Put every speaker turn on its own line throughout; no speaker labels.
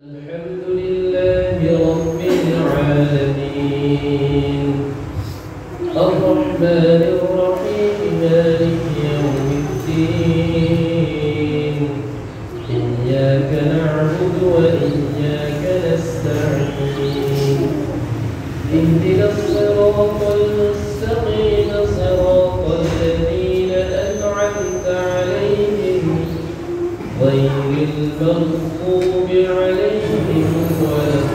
الحمد لله رب العالمين الرحمن الرحيم مالك يوم الدين إياك نعبد وإياك نستعين اهدنا الصراط المستقيم صراط الذين أنعمت عليهم غير المغضوب عليهم ولا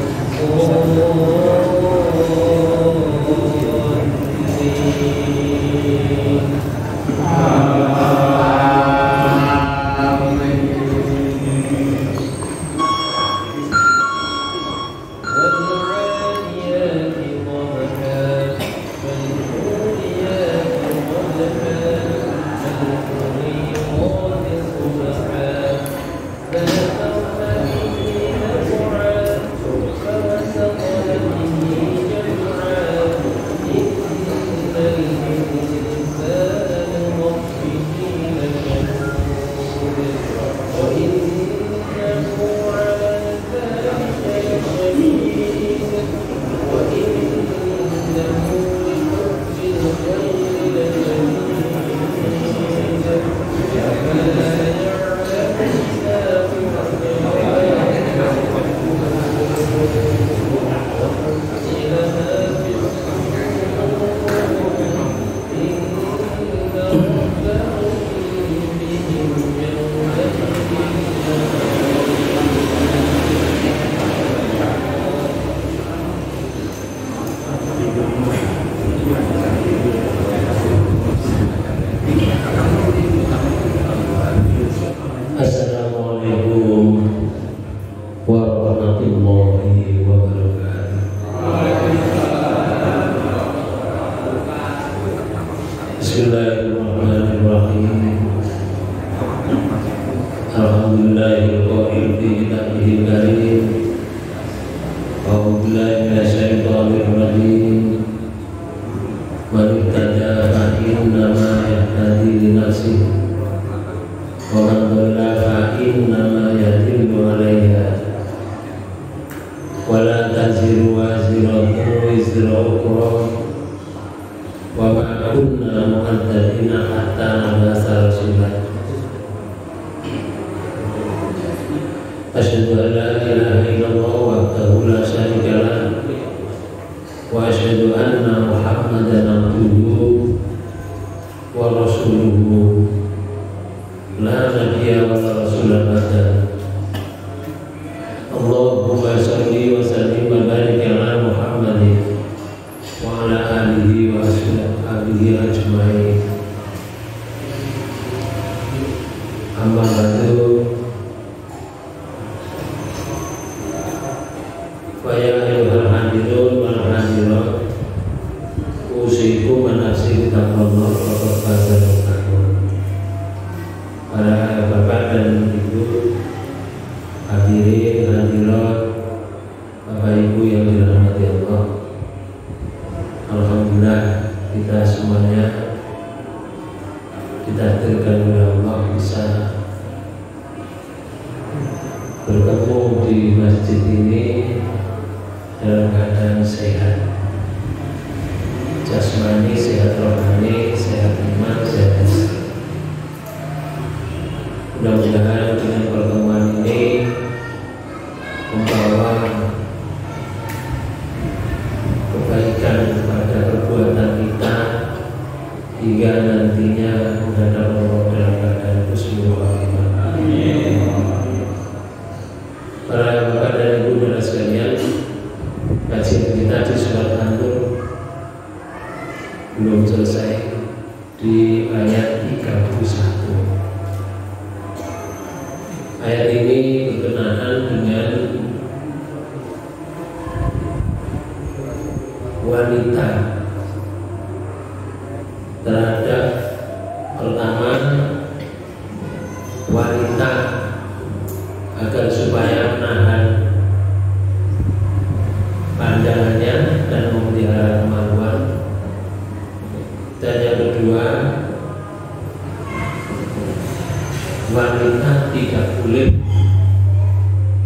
wanita tidak boleh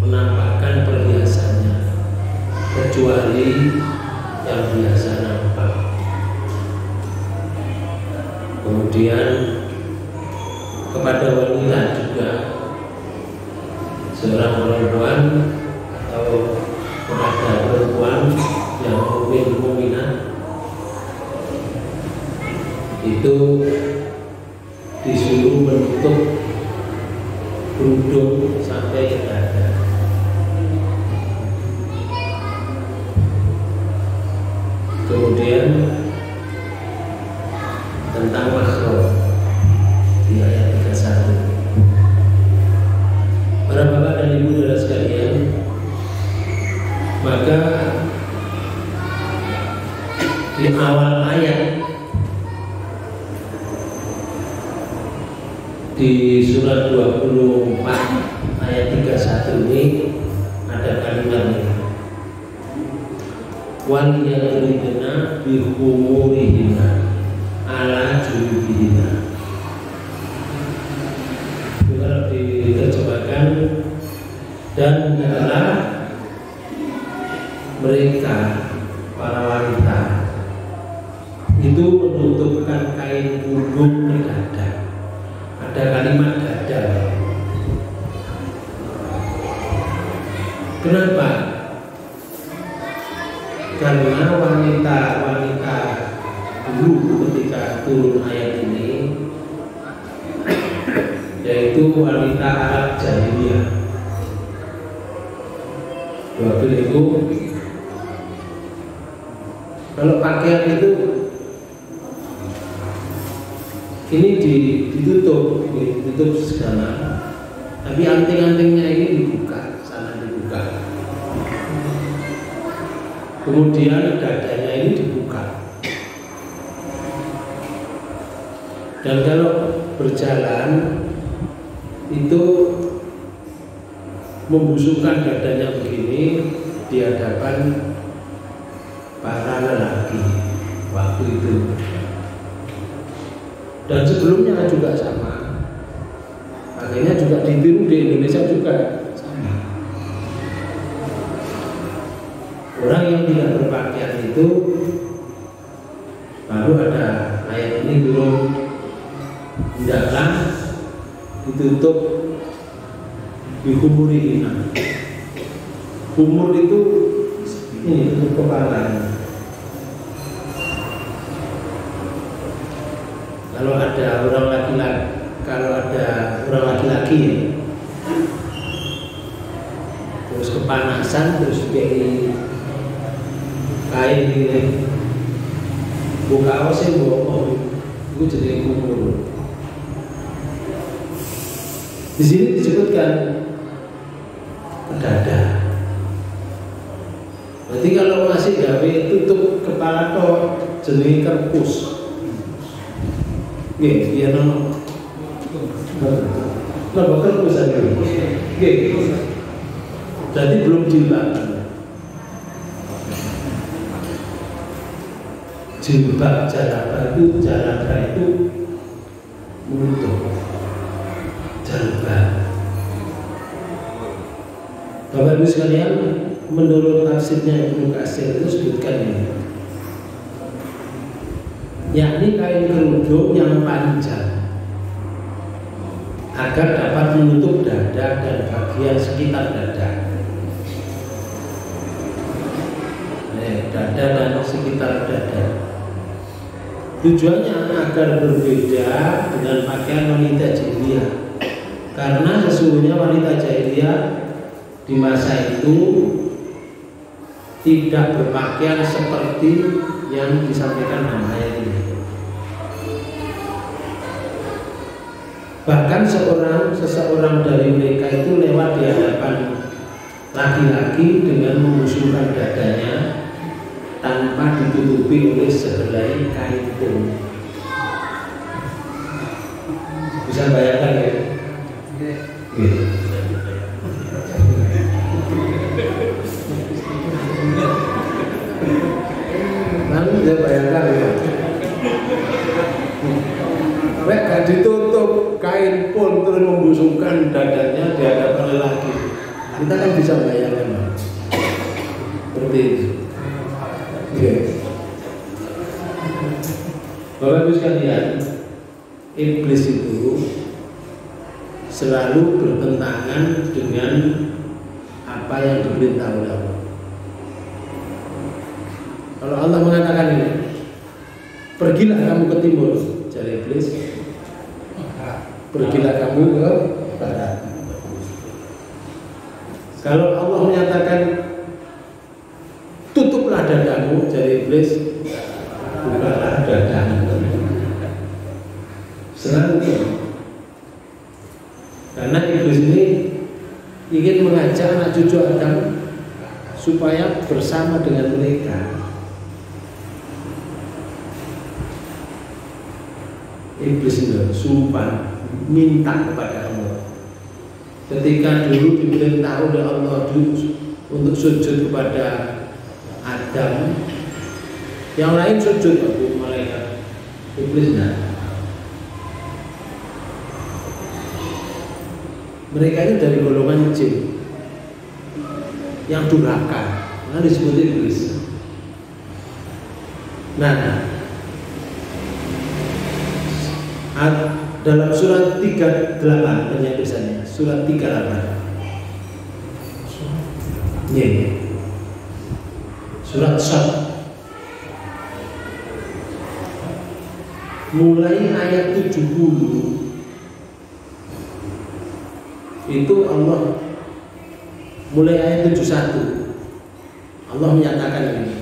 menampakkan
dari yang biasa nampak. Kemudian kepada wanita juga, seorang perempuan atau kepada perempuan yang mukminah itu disuruh menutup kerudung sampai ke dada. Kemudian tentang makhluk di ayat 31. Para bapak dan ibu saudara sekalian, maka di awal ayat di surat 24 ayat 31 ini ada kalimat ini, waliyadribna bihumurihina ala juyubihina. Kalau diterjemahkan, dan adalah mereka para wanita itu menutupkan kain kerudung di dada. Ada kalimat dada. Kenapa? Karena wanita-wanita dulu ketika turun ayat ini, yaitu wanita Arab jahiliyah, waktu itu kalau pakaian itu ini ditutup segala, tapi anting-antingnya ini dibuka, sana dibuka, kemudian dadanya ini dibuka, dan kalau berjalan itu membusukkan dadanya begini di hadapan para lelaki waktu itu. Dan sebelumnya juga sama, akhirnya juga ditiru di Indonesia juga sama. Orang yang tidak berpakaian itu, baru ada ayat ini turun, hendaklah ditutup bihumurihina. Humur itu ini tutup kepala. Kalau ada orang laki-laki, terus kepanasan, terus pakai kain ini, buka awasnya bohong, itu jadi kumur. Di sini disebutkan dada. Berarti kalau masih gawe tutup kepala toh jenis kerpus. Nggih, biar nama kerpus aja. Nggih. Jadi belum jilbab. Jilbab jalabah itu menutup. Bapak Ibu sekalian, menurut tafsirnya Ibnu Katsir itu sebutkan ini, yakni kain kerudung yang panjang agar dapat menutup dada dan bagian sekitar dada. Dada dan sekitar dada. Tujuannya agar berbeda dengan pakaian wanita jahiliyah, karena sesungguhnya wanita jahiliyah di masa itu tidak berpakaian seperti yang disampaikan dalam ayat ini. Bahkan seseorang dari mereka itu lewat di hadapan laki-laki dengan membusungkan dadanya tanpa ditutupi oleh sehelai kain pun. Bisa bayangkan ya? Nanti bisa bayangkan ya. Gak ditutup kain pun terus membusungkan dadanya di hadapan lelaki. Kita kan bisa bayangkan seperti itu. Bapak Ibu sekalian, iblis itu selalu bertentangan dengan apa yang diperintah oleh Allah. Kalau Allah mengatakan ini, pergilah kamu ke timur, jari iblis, pergilah kamu ke barat. Kalau Allah menyatakan tutuplah dadamu, jari iblis, bukalah dadamu. Selalu itu. Karena iblis ini ingin mengajak anak cucu Adam supaya bersama dengan mereka. Iblis itu sumpah minta kepada Allah. Ketika dulu diperintah oleh Allah untuk sujud kepada Adam, yang lain sujud kepada malaikat, iblis tidak. Mereka itu dari golongan jin yang durhaka, nah disebut iblis. Nah, dalam surat 38 penyabisannya, surat 38. Surat Sad. Mulai ayat 70 itu Allah, mulai ayat 71 Allah menyatakan ini,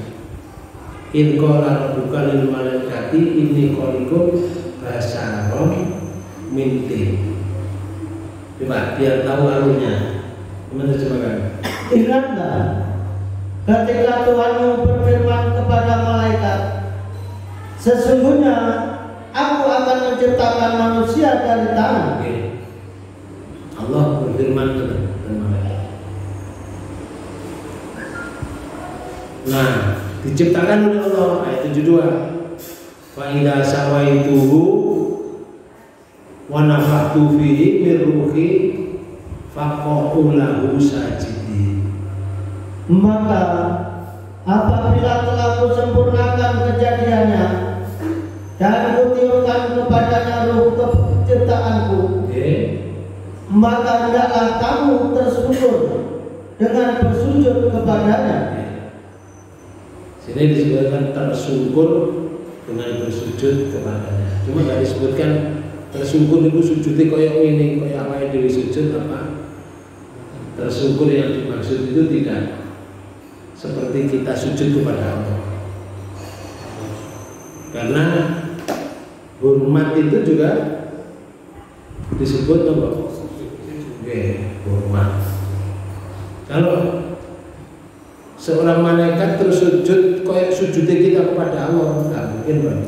in qala rabbuka lil malaikati inni khaliqun basaron min tin. Coba biar tahu alurnya. Menerjemahkan.
Ingatlah ketika Tuhanmu berfirman kepada malaikat, sesungguhnya aku akan menciptakan manusia dari tanah.
Allah berfirman kepada malaikat. Nah, diciptakan oleh Allah, ayat 72. Fa idza sawaituhu wa nafakhtu fihi min ruhi faqa'u lahu sajidin.
Maka apabila telah kusempurnakan kejadiannya dan kutiupkan kepadanya ruh penciptaanku, maka hendaklah kamu tersungkur dengan bersujud kepadanya.
Sini disebutkan tersungkur dengan bersujud kepadanya. Cuma tidak disebutkan tersungkur itu sujudnya kayak ini, kayak apa yang disujud apa. Tersungkur yang dimaksud itu tidak seperti kita sujud kepada Allah. Karena hormat itu juga disebut apa? Hormat. Kalau seorang malaikat terus sujud kayak sujudnya kita kepada Allah, nggak mungkin Pak.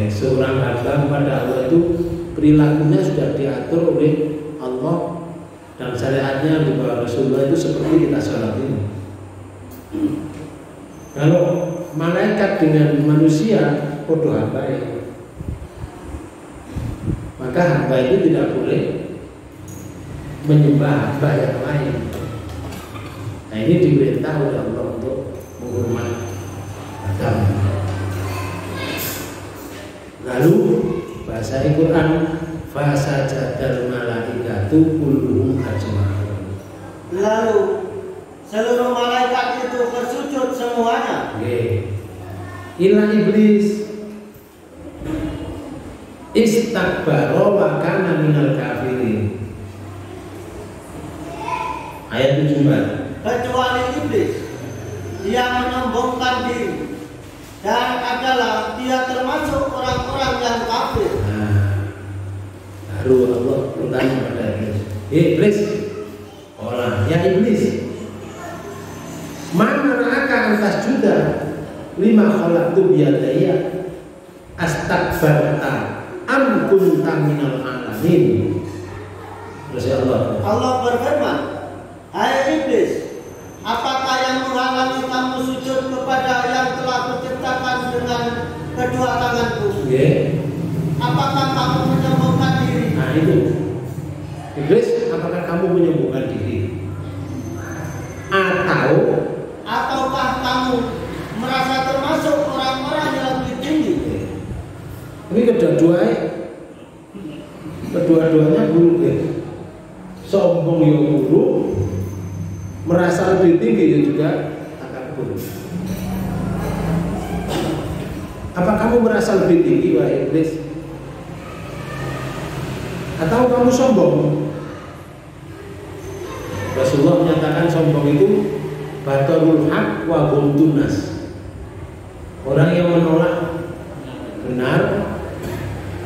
Seorang hamba kepada Allah itu perilakunya sudah diatur oleh Allah dan syariatnya di bawah Rasulullah itu seperti kita sholat ini. Kalau malaikat dengan manusia podo hamba ya, maka hamba itu tidak boleh menyembah hamba yang lain. Nah ini diperintah oleh Allah untuk menghormati Adam. Lalu bahasa Al-Quran, fasajadal malaikatu kulluhum ajma'un.
Lalu seluruh malaikat itu bersujud semuanya.
Illa iblis istakbara wa kana minal kafirin. Ayat 74.
Kecuali iblis, dia menyombongkan diri dan adalah dia termasuk orang-orang yang kafir.
Baru Allah bertanya pada iblis, iblis, orang ya iblis, mana akan antas juda lima khalaqtu biyadaya astakbarta am kunta minal alamin. Terus
Allah berfirman, hai iblis, apakah yang menghalangi kamu sujud kepada yang telah kuciptakan dengan kedua tanganku? Apakah kamu menyombongkan diri?
Nah itu, iblis, apakah kamu menyombongkan diri? Ataukah
kamu merasa termasuk orang-orang yang lebih tinggi?
lebih tinggi ya juga takabur. Apa kamu merasa lebih tinggi wahai iblis? Atau kamu sombong? Rasulullah menyatakan sombong itu batarul haq wa ghamdun nas. Orang yang menolak benar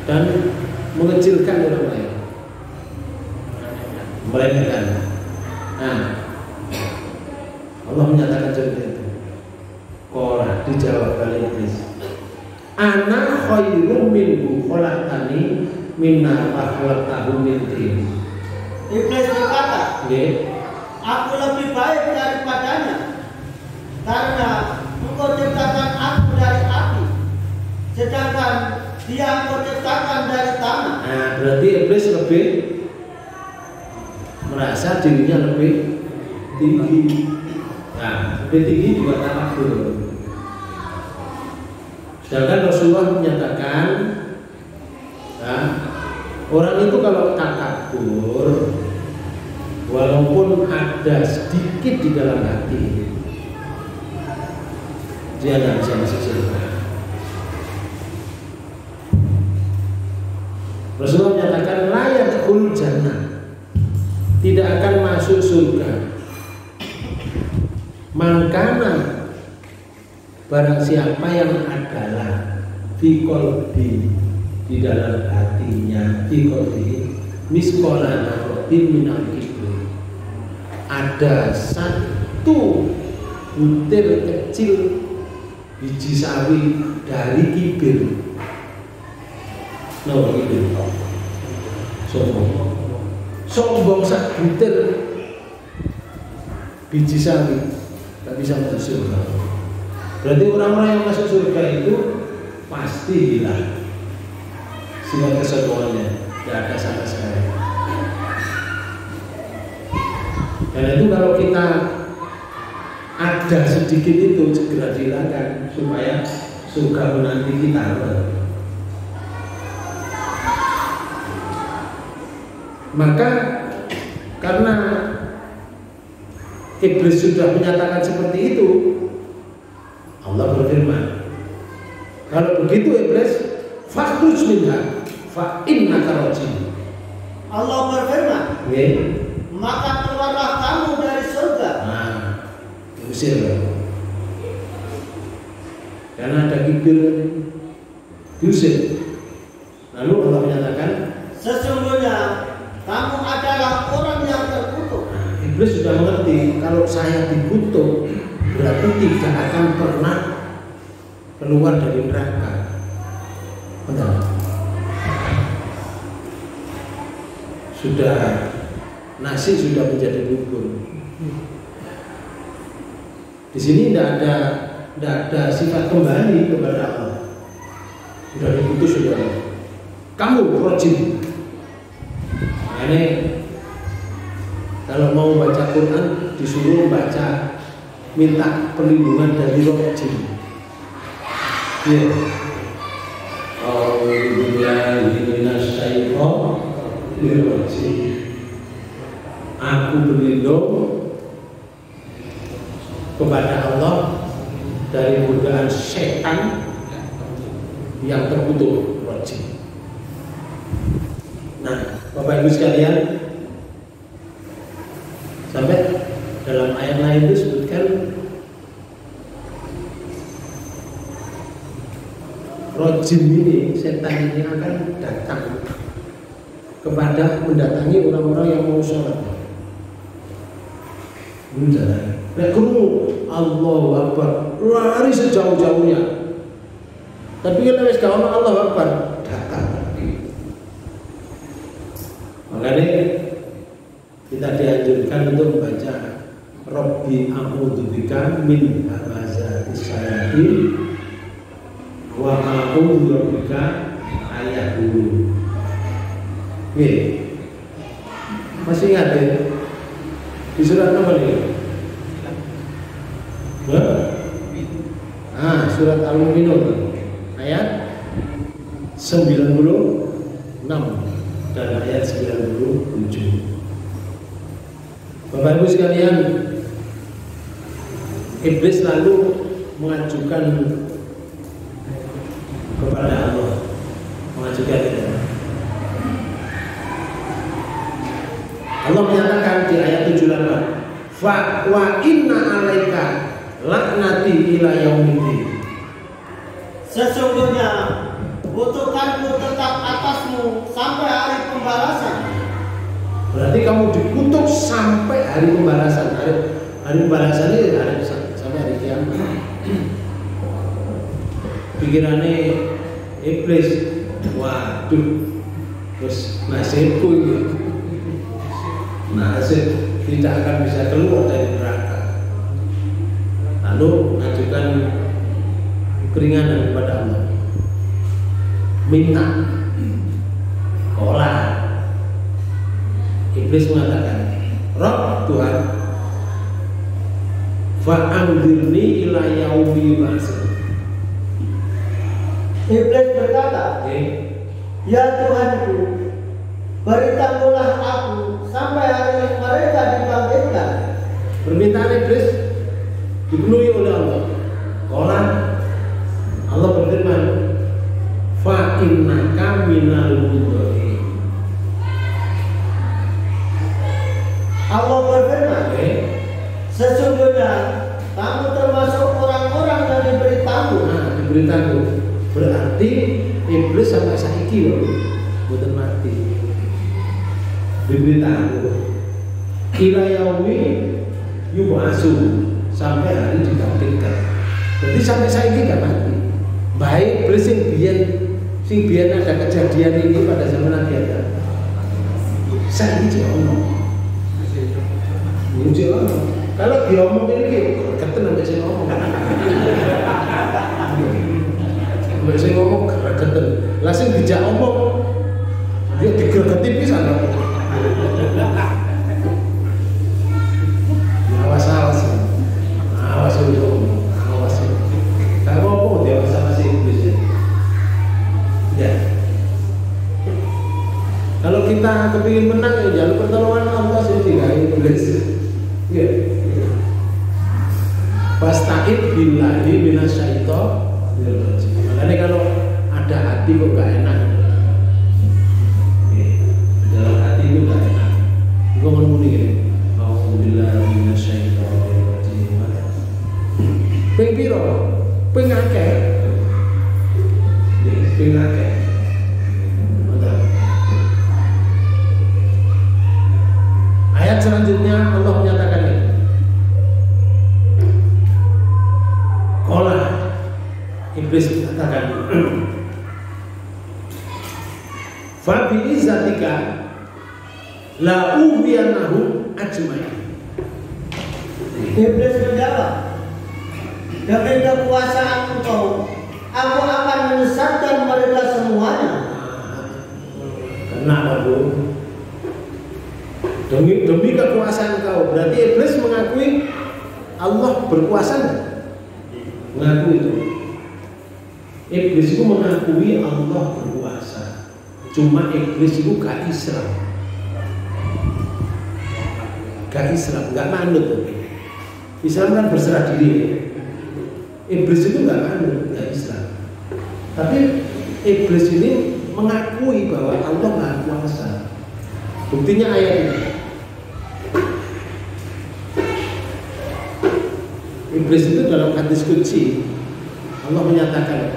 dan mengecilkan orang lain, meremehkan. Nah, Allah menyatakan seperti itu. Qala, dijawab oleh iblis, ana khairum minhu khalaqtani min nar wa khalaqtahu min tin.
Iblis berkata, aku lebih baik daripadanya karena engkau ciptakan aku dari api, sedangkan dia engkau ciptakan dari tanah.
Nah, berarti iblis lebih merasa dirinya lebih tinggi. Nah, lebih tinggi juga takabur. Sedangkan Rasulullah menyatakan, nah, orang itu kalau takabur, walaupun ada sedikit di dalam hati, dia tidak bisa masuk surga. Rasulullah menyatakan layak yadkhul jannah, tidak akan masuk surga. Mangkana, barang siapa yang adalah fi qalbi, di dalam hatinya, fi qalbi misqala dzarratin minal kibri, ada satu butir kecil biji sawi dari kibir. No, kibir sombong sak butir biji sawi tak bisa masuk surga. Berarti orang-orang yang masuk surga itu pasti hilang sifat kesombongannya, tidak ada sama sekali. Dan itu kalau kita ada sedikit itu segera dihilangkan supaya surga menanti kita. Maka karena iblis sudah menyatakan seperti itu, Allah berfirman, kalau begitu iblis, fakhruj minha fa innaka rajim.
Allah berfirman, maka keluarlah kamu dari surga.
Nah, diusir. Karena ada kibir, diusir. Lalu Allah menyatakan, sesungguhnya
kamu adalah orang yang terkutuk.
Nah, iblis sudah mengerti kalau saya dikutuk berarti tidak akan pernah keluar dari neraka. Benar. Sudah nasi sudah menjadi bubur. Di sini tidak ada sifat kembali kepada Allah. Sudah diputus sudah. Kamu rajim. Ini kalau mau baca Quran disuruh baca minta perlindungan dari rajim. Ya. Aku berlindung kepada Allah dari godaan setan yang terkutuk, rajim. Nah, Bapak Ibu sekalian, sampai dalam ayat lain disebutkan rajim ini, setan ini akan datang kepada mendatangi orang-orang yang mau sholat. Allahu Akbar, lari sejauh-jauhnya. Tapi kalau wis gak Allahu Akbar, datang lagi. Makanya kita dianjurkan untuk membaca Rabbi a'udzubika min hamazatis syayatin wa a'udzubika ayat dulu. Masih ingat ya? Di surat apa nih? Surat Al-Mu'minun ayat 96 dan ayat 97. Bapak Ibu sekalian, Iblis lalu mengajukan kepada Allah, mengajukan itu. Allah menyatakan di ayat 78, fa wa inna alaika laknati ila yaumiddin.
Sesungguhnya kutukanku tetap atasmu sampai hari pembalasan.
Berarti kamu dikutuk sampai hari pembalasan. Hari pembalasan ini sampai hari kiamat. Pikirannya iblis, waduh, terus nasibku ini, nasib tidak akan bisa keluar dari neraka. Lalu ajukan keringanan kepada Allah, minta olah. Iblis mengatakan, Rabb Tuhan, fa'anzirni ila yaumi ba'tsun.
Iblis berkata, ya Tuhanku, beritahulah aku sampai hari mereka dibangkitkan.
Permintaan iblis dipenuhi oleh Allah. Allah berfirman, fa innaka minal mudhari.
Allah berfirman, sesungguhnya kamu termasuk orang-orang yang diberitahu.
Diberitahu berarti iblis sampai saiki loh, boten mati. Diberitahu ila yaumi yub'atsu, sampai hari dibangkitkan. Jadi sampai saiki gak mati. Baik iblis sing biyen ada kejadian ini pada zaman Nabi Adam. Saiki ono. Kalau diomong ini gregetan sampai sing ngomong. Sampai sing ngomong gregetan. Lah sing dijak omong dia digregeti pisan. Awas itu. Awas. Kalau ngomong dia sama si iblis ya. Kalau kita kepingin menang ya jalur pertolongan Allah sih tidak iblis. Ya. Fasta'id billahi minasyaitonir rajim. Makanya kalau ada hati kok gak enak. Dalam hati itu gak enak. Gue mau muni gini. Alhamdulillah minasyaitonir rajim. Ping piro? Ping akeh. Ping akeh. Ayat selanjutnya Allah menyatakan ini. Qala, iblis mengatakan, fa bi izzatika la ubiyanahum ajmain.
Iblis menjawab, demi kekuasaan engkau, aku akan menyesatkan mereka semuanya.
Kenapa bu? Demi kekuasaan kau. Berarti iblis mengakui Allah berkuasa enggak? Mengakui itu. Iblis itu mengakui Allah berkuasa. Cuma iblis itu gak Islam. Gak Islam, gak manut. Islam kan berserah diri. Iblis itu gak manut, gak Islam. Tapi iblis ini mengakui bahwa Allah Maha Kuasa. Buktinya ayat ini. Iblis itu dalam hadis qudsi Allah menyatakan,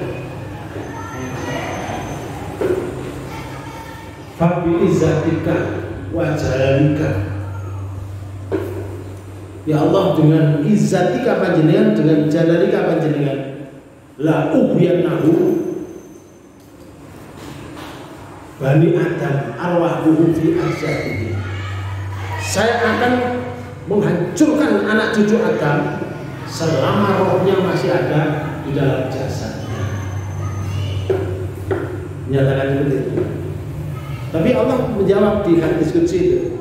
fa bi izzatika wa jalalika. Ya Allah, dengan izzatika panjenengan, dengan jalalika panjenengan, la ubiyannahu Bani Adam arwahuhu fi asyadihi. Saya akan menghancurkan anak cucu Adam selama rohnya masih ada di dalam jasadnya. Nyatakan seperti itu. Tapi Allah menjawab di hadis qudsi itu,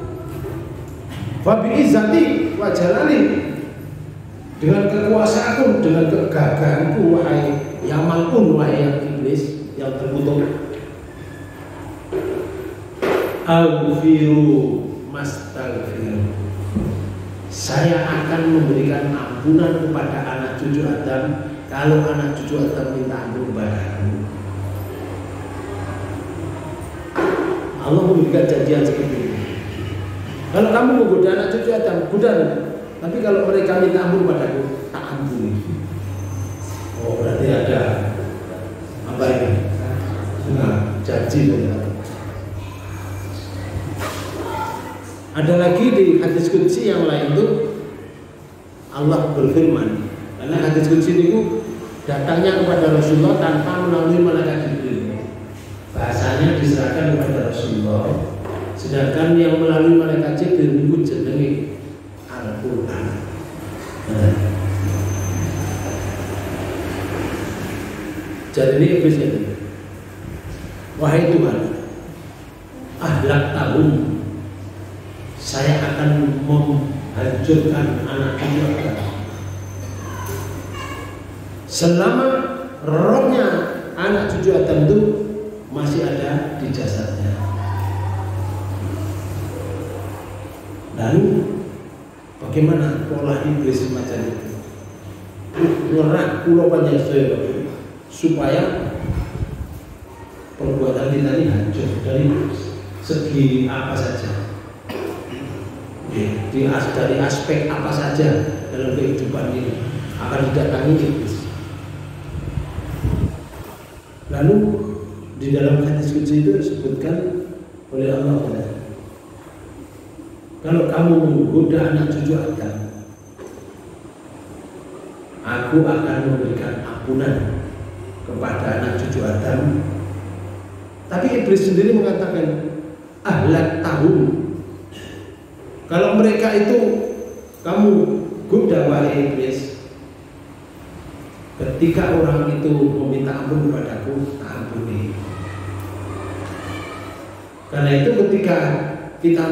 fa bi izzati wa jalali, dengan kekuasaanku, dengan kegagahanku, wahai yang malun, wahai yang iblis, yang terkutuk, aghfiru mastaghfir, saya akan memberikan ampunan kepada anak cucu Adam kalau anak cucu Adam minta ampun kepada aku. Allah memberikan janjian seperti ini. Kalau kamu menggoda anak cucu Adam, goda. Tapi kalau mereka minta ampun padaku, tak ampuni. Oh, berarti ada apa ini? Nah, janji. Ada lagi di hadis qudsi yang lain itu Allah berfirman. Karena hadis qudsi itu datangnya kepada Rasulullah tanpa melalui malaikat Jibril. Bahasanya diserahkan kepada Rasulullah. Sedangkan yang melalui malaikat Jibril itu jenenge Al-Quran. Jadi ini iblis itu. Wahai Tuhan, ahlak tahun saya akan menghancurkan anak cucu Adam. Selama rohnya anak cucu Adam itu masih ada di jasadnya. Lalu bagaimana pola iblis semacam itu? Ngerak pulau panjang supaya perbuatan kita ini hancur dari segi apa saja, dari aspek apa saja dalam kehidupan ini akan didatangi iblis. Lalu di dalam hadis qudsi itu disebutkan oleh Allah, kalau kamu menggoda anak cucu Adam, aku akan memberikan ampunan kepada anak cucu Adam. Tapi iblis sendiri mengatakan ahlak tahun. Kalau mereka itu kamu goda wahai iblis, ketika orang itu meminta ampun kepadaku, tak ampuni. Karena itu ketika kita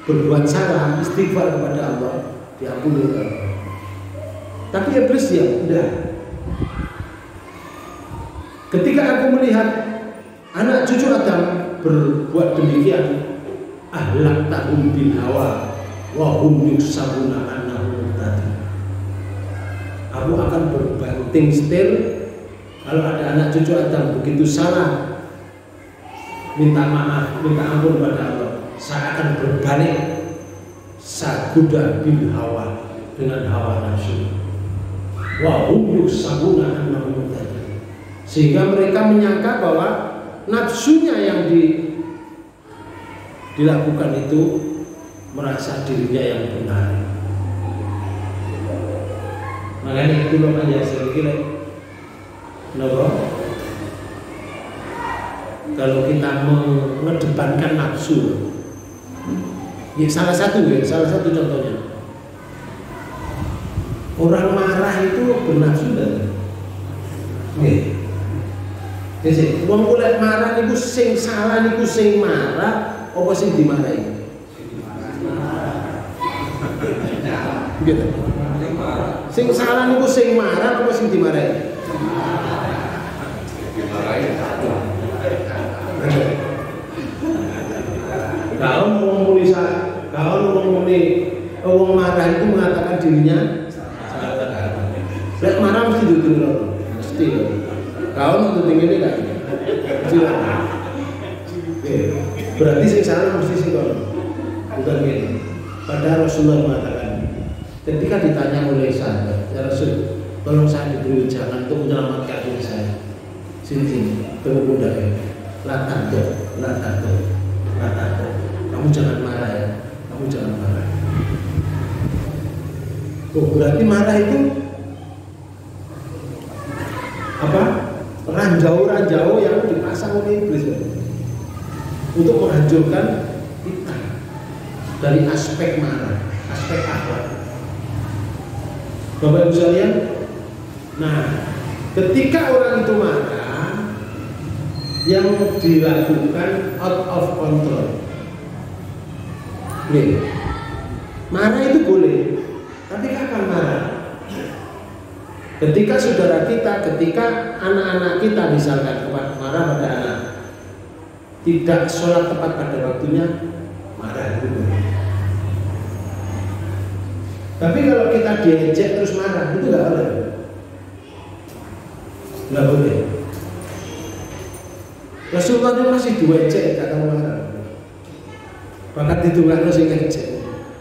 berbuat salah, istighfar kepada Allah, diampuni oleh Allah. Tapi iblis ya udah. Ketika aku melihat anak cucu Adam berbuat demikian, ahlak tahum bil hawa wa hum yuksabuna annahu tadi. Aku akan berbanting setir kalau ada anak cucu Adam begitu salah, minta maaf, minta ampun kepada Allah, saya akan berbalik saguda bil hawa dengan hawa nafsu. Wa hum yuksabuna annahu tadi. Sehingga mereka menyangka bahwa nafsunya yang dilakukan itu merasa dirinya yang benar. Makanya itu namanya sedikit kalau kita mengedepankan nafsu, ya salah satu contohnya, orang marah itu bernafsu dan wong kulit marah niku sing salah niku sing marah apa sing dimarahi? Gitu. Sing salah niku sing marah apa sing dimarahi? Kalau wong marah itu mengatakan dirinya salah. Lek marah mesti ditutur, mesti. Kau untuk tinggi ini kan? Berarti sing salah mesti sing kono. Bukan gitu. Padahal Rasulullah mengatakan, ketika ditanya oleh sahabat, ya Rasul, tolong saya diberi jangan untuk menyelamatkan diri saya. Sini, tunggu pundak ya. Latado. Kamu jangan marah ya. Kamu jangan marah. Oh, berarti marah itu apa? Ranjau-ranjau yang dipasang oleh iblis untuk menghancurkan kita dari aspek marah, aspek akhlak. Bapak Ibu sekalian, nah ketika orang itu marah, yang dilakukan out of control. Nih, marah itu boleh, tapi kapan marah? Ketika saudara kita, ketika anak-anak kita misalkan marah pada anak, tidak sholat tepat pada waktunya, marah itu. Tapi kalau kita diejek terus marah, itu nggak boleh. Nggak boleh. Rasulullah itu masih diejek, kata marah. Bahkan ditunggu sing ngejek.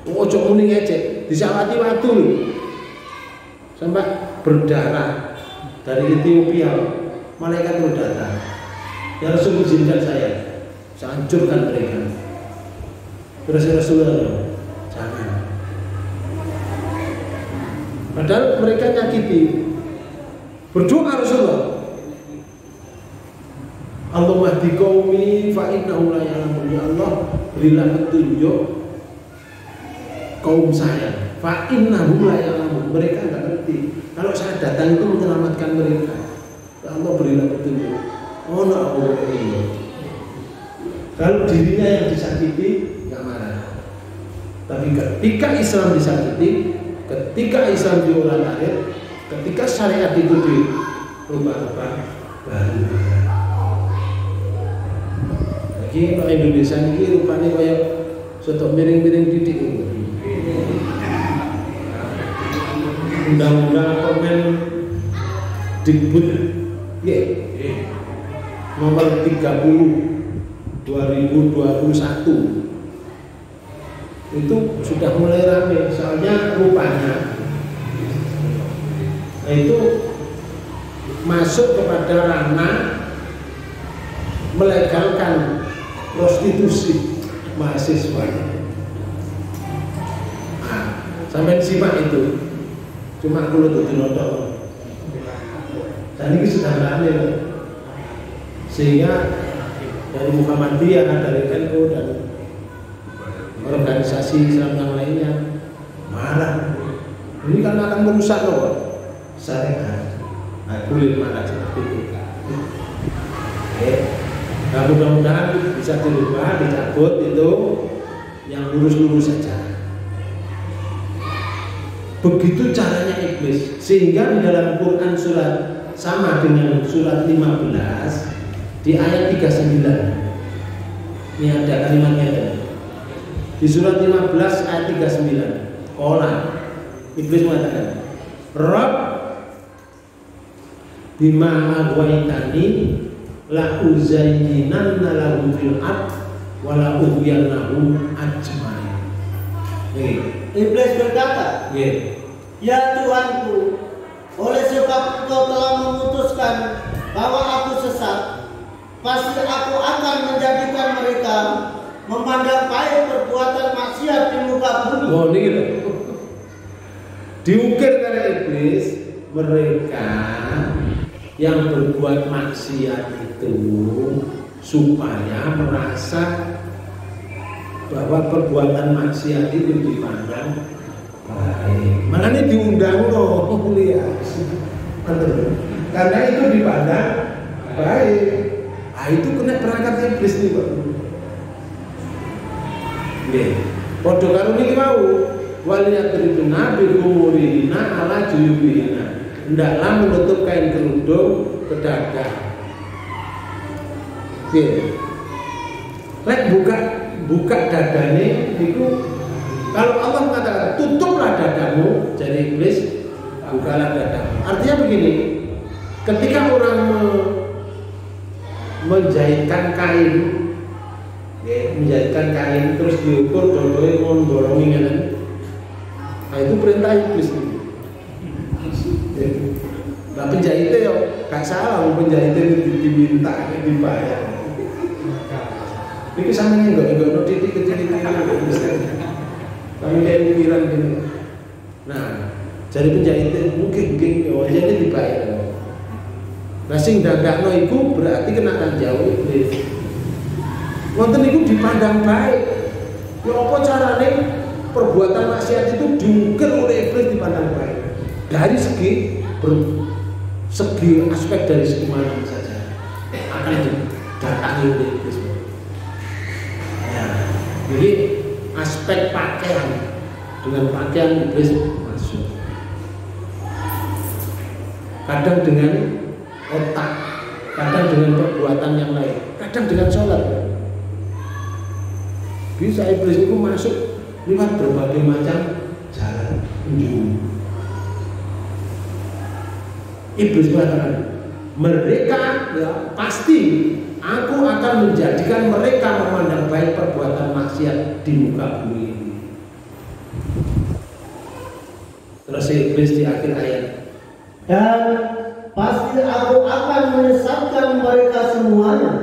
Ojo muni ngejek, disawati watu lho. Sampai berdarah dari Ethiopia, malaikat itu datang. Ya Rasul izinkan saya hancurkan mereka. Terus Rasulullah, jangan. Padahal mereka nyakiti. Berdoa Rasulullah, Allahumma hdi qaumi fa innahum la ya'lamun. Ya Allah, berilah petunjuk kaum saya. Fa innahum la ya'lamun. Mereka enggak ngerti. Kalau saya datang itu menyelamatkan mereka. Ya Allah, berilah petunjuk. Oh, no, kalau dirinya yang disakiti enggak marah. Tapi ketika Islam disakiti, ketika Islam diulang-alik, ketika syariat itu dirubah-rubah, baru lagi kalau Indonesia ini rupanya kayak soto miring-miring didik ini. Undang-undang Permen Dikbud nomor 30 2021 itu sudah mulai ramai, soalnya rupanya itu masuk kepada ranah melegalkan prostitusi mahasiswa. Sampai disimak itu, cuma aku tuh nonton. Dan ini sudah ramai, sehingga dari Muhammadiyah, dari NU dan organisasi Islam yang lainnya marah. Ini kan akan merusak loh syariat. Boleh marah seperti itu. Nah, mudah-mudahan bisa dirubah, dicabut itu yang lurus-lurus saja. Begitu caranya iblis, sehingga di dalam Quran surat sama dengan surat 15 di ayat 39. Ini ada kalimatnya ada. Di surat 15 ayat 39. Iblis mengatakan, Rabb bima aghwaytani la uzayyinanna lahum fil ard wa la ughwiyannahum ajmain.
Iblis berkata, ya Tuhanku, oleh sebab Engkau telah memutuskan bahwa aku sesat, pasti aku akan menjadikan mereka memandang baik perbuatan maksiat di muka bumi.
Oh, ini gitu. Diukir karena iblis, mereka yang berbuat maksiat itu supaya merasa bahwa perbuatan maksiat itu dipandang baik. Makanya diundang loh, lihat. Karena itu dipandang baik. Ah, itu kena perangkat iblis nih, Pak. Nggih. Padha karo niki mau waliyadribna bi umurina ala juyubina. Hendaklah menutup kain kerudung ke dada. Nggih. Lek buka dadane itu, kalau Allah mengatakan tutuplah dadamu, jadi iblis bukalah dadamu. Artinya begini, ketika orang menjahitkan kain, terus diukur dodoe mondolongi kan, nah itu perintah iblis. Nah penjahitnya ya gak salah, penjahitnya diminta, dibayar. Ini samanya enggak titik kecil kami kayak pikiran gini. Nah, jadi penjahitnya mungkin wajahnya dibayar. Nah, sing dadakno iku berarti kenakan jauh iblis. Wonten iku dipandang baik. Ya apa carane perbuatan maksiat itu diukir oleh iblis dipandang baik? Dari segi aspek dari segi mana saja akan didatangi oleh iblis. Jadi aspek pakaian, dengan pakaian iblis masuk. Kadang dengan otak, kadang dengan perbuatan yang lain, kadang dengan sholat. Bisa iblis itu masuk lewat berbagai macam jalan. Iblis mengatakan, mereka ya pasti aku akan menjadikan mereka memandang baik perbuatan maksiat di muka bumi ini. Terus iblis di akhir ayat,
dan pasti aku akan menyesatkan mereka semuanya.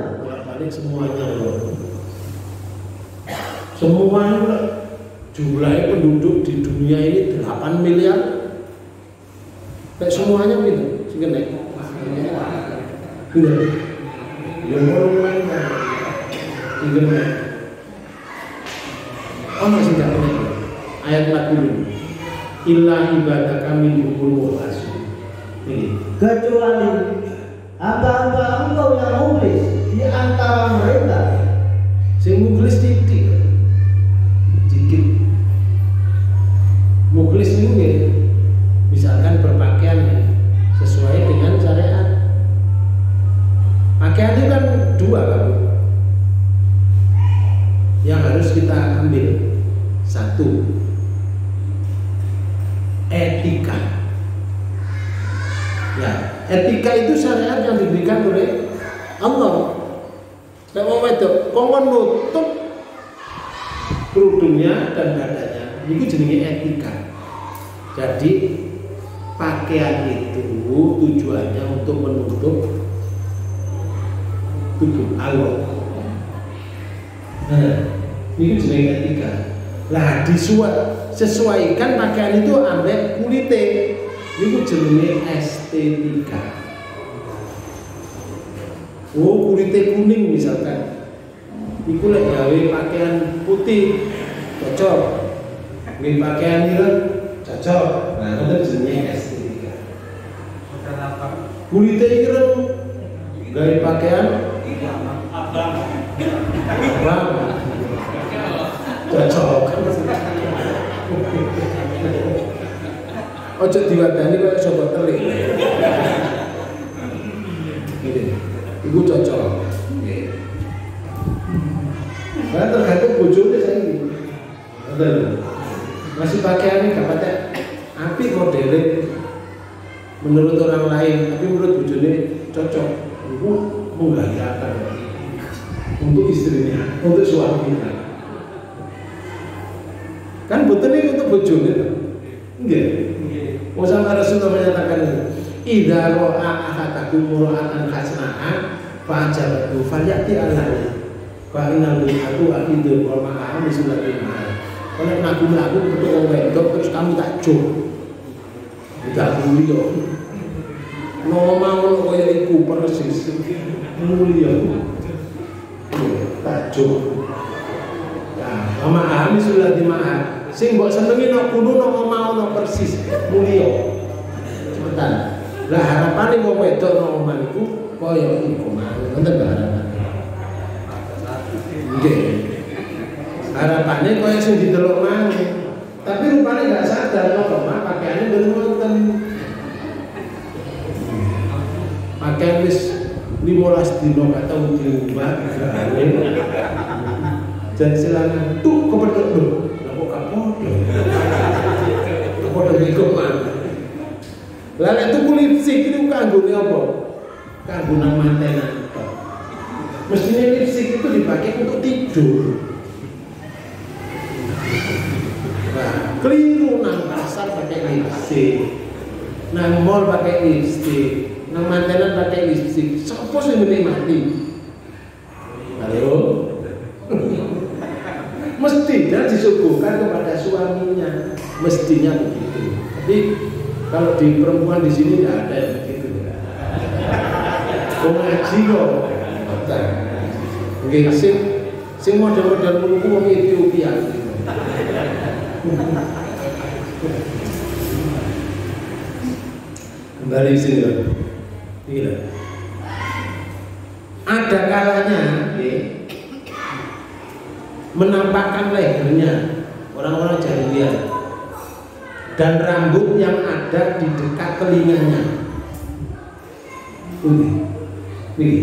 Balik semuanya loh. Semuanya jumlah penduduk di dunia ini 8 miliar. Kayak semuanya gitu, sih naik. Gitu. Yang orang main kan, gitu. Oh masih tak naik. Ayat 40. Illa ibadah kami dihubung walasu.
Kecuali hamba-hamba engkau yang mukhlis di antara mereka.
Sing mukhlis dikit. Mukhlis itu ya, misalkan berpakaian ya, sesuai dengan syariat. Pakaian itu kan dua kan, yang harus kita ambil. Satu, etika. Ya, etika itu syariat yang diberikan oleh Allah. Kayak mau itu, kongkon nutup kerudungnya dan badannya. Itu jenenge etika. Jadi pakaian itu tujuannya untuk menutup tubuh Allah. Nah, ini jenenge etika. Lah disesuaikan pakaian itu ambek kulite. Itu jenenge estetika. Oh, kulite kuning misalkan. Iku lek gawe pakaian putih cocok. Gawe pakaian ireng cocok. Nah, itu jenenge estetika. Kulite ireng gawe pakaian abang cocok. Ojo diwadani kaya sobat telik. Gitu. Iku cocok. Karena tergantung bojone saiki. Betul. Masih pakaiannya gak pakai api modelnya menurut orang lain, tapi menurut bojone cocok. Iku menggairahkan untuk istrinya, untuk suaminya. Kan botolnya untuk bojone. Enggak. Rasulullah Rasulullah menyatakan idza ra'a ahadakum mura'atan hasanah fa'ajabatu falyati alaihi fa innahu atu akidul qur'an bismillahi ta'ala. Kalau lagu betul wong wedok terus kamu tak jok. Tidak mulia. Nomau kaya iku persis. Mulia. Tak jok. Nah, paham bismillahi ta'ala. Sing mbok senengi nok kudu nok mau nok persis mulia. Cepetan. Lah harapane wong wedok nok omah iku kaya iku mau. Wonten harapan. Nggih. Harapannya kaya sing didelok maneh. Tapi rupane gak sadar kok omah pakaiane mboten wonten. Pakaian wis 15 dino gak tau diubah gale. Jan silangan tuh kepethuk lho. Padha iku man. Lah nek tuku lipstik itu kanggone apa? Kanggo nang mantenan. Mestinya lipstik itu dipakai untuk tidur. Nah, keliru nang pasar pakai lipstik. Nang mall pakai lipstik, nang mantenan pakai lipstik. Sopo sing menikmati? Halo? Mestinya disuguhkan kepada suaminya, mestinya begitu. Tapi kalau di perempuan di sini tidak ada yang begitu. Ngaji kok, nggih sing model-model menunggu wong Ethiopia. Kembali sini loh. Gila. Ada kalanya, menampakkan lehernya orang-orang jahiliyah dan rambut yang ada di dekat telinganya. Ini,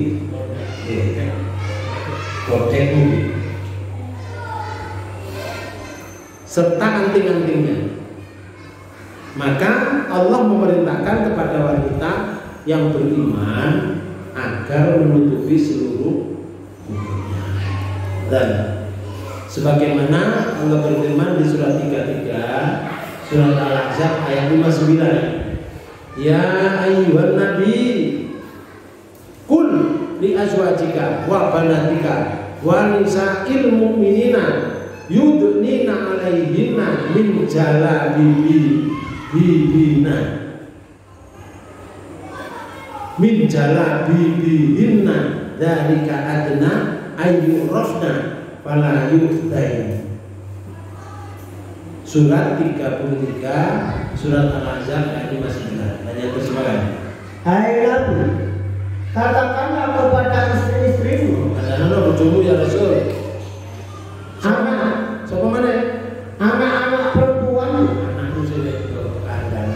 kodek ini, serta anting-antingnya. Maka Allah memerintahkan kepada wanita yang beriman agar menutupi seluruh tubuhnya. Dan sebagaimana Allah berfirman di surat 33 surat Al-Ahzab ayat 59, ya ayyuhan nabi qul li azwajika wa banatika wa nisa'il mu'minina yudnina 'alaihinna min jalabibihinna dzalika adna ayyurafna fala yu'dain. Surat 33 surat Al-Ahzab ayat 59. Hanya terjemahkan.
Hai Nabi, katakanlah kepada istri-istrimu.
Katakanlah bojomu ya Rasul.
Anak,
siapa mana?
Anak-anak perempuan.
Anakku sudah kandang.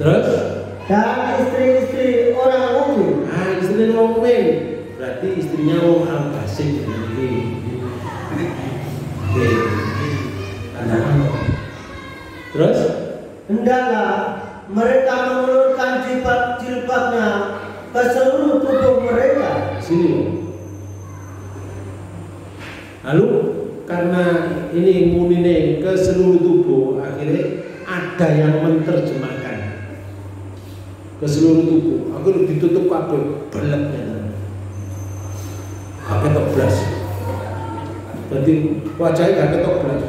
Terus? Dan
istri-istri orang mukmin.
Istri orang mukmin. Berarti istrinya orang fasik ini. Terus?
Hendaklah mereka mengulurkan jilbabnya ke seluruh tubuh mereka.
Sini. Lalu karena ini munine ke seluruh tubuh, akhirnya ada yang menerjemahkan ke seluruh tubuh. Akhirnya ditutup kabel, belaknya. Kabel teblas. Berarti wajahnya gak ketok belas.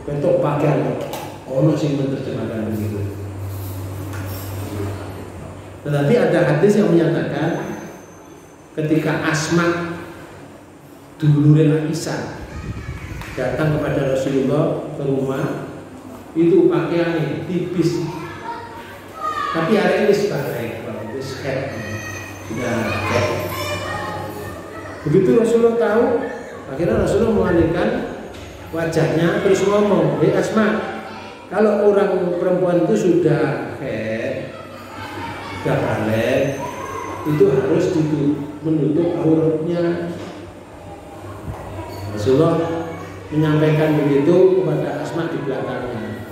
Bentuk pakaian. Ono sing menerjemahkan begitu. Tetapi ada hadis yang menyatakan ketika Asma dulure Aisyah datang kepada Rasulullah ke rumah, itu pakaiannya tipis, tapi hari ini sebagai itu skep sudah skep. Begitu Rasulullah tahu, akhirnya Rasulullah mengalihkan wajahnya terus ngomong, "Hei Asma, kalau orang perempuan itu sudah balik, itu harus menutup auratnya." Rasulullah menyampaikan begitu kepada Asma di belakangnya.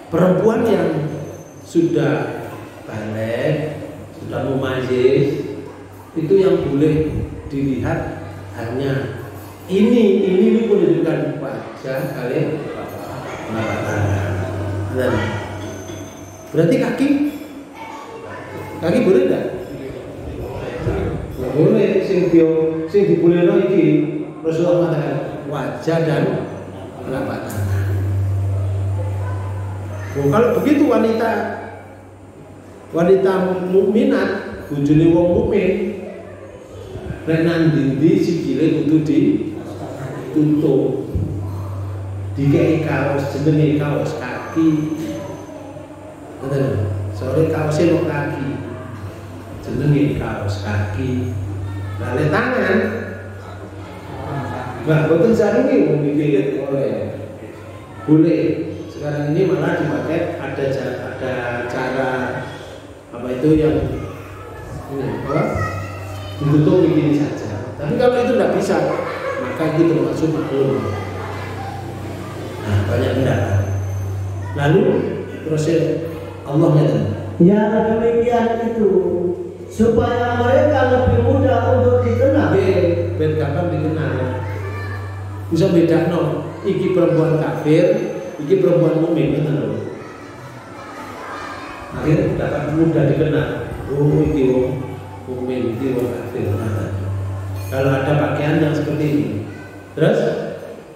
Perempuan yang sudah balik, sudah mumayyiz, itu yang boleh dilihat hanya ini menunjukkan wajah kalian telapak tangan. Berarti kaki boleh enggak? Boleh, sing dibolehno iki Rasulullah mengatakan wajah dan telapak tangan. Kalau begitu wanita mukminat, bojone wong mukmin, nek nang ndi sikile kudu ditutup. Dikei kaos jenenge kaos kaki. Ngoten. Soale kaosé no kaki. Jenenge kaos kaki. Lale tangan. Nah, boten sarungi wong iki oleh. Boleh. Sekarang ini malah dipakai ada cara apa itu yang ini ditutup begini saja. Tapi kalau itu tidak bisa, maka itu termasuk maklum. Nah, banyak pendapat. Lalu terus Allah nyatakan.
Ya demikian itu supaya mereka lebih mudah untuk dikenal.
Ben gampang dikenal. Bisa bedakno iki perempuan kafir, iki perempuan mukmin ngoten lho. Akhirnya dapat mudah dikenal. Oh iki wong mukmin, iki wong kafir. Kalau ada pakaian yang seperti ini. Terus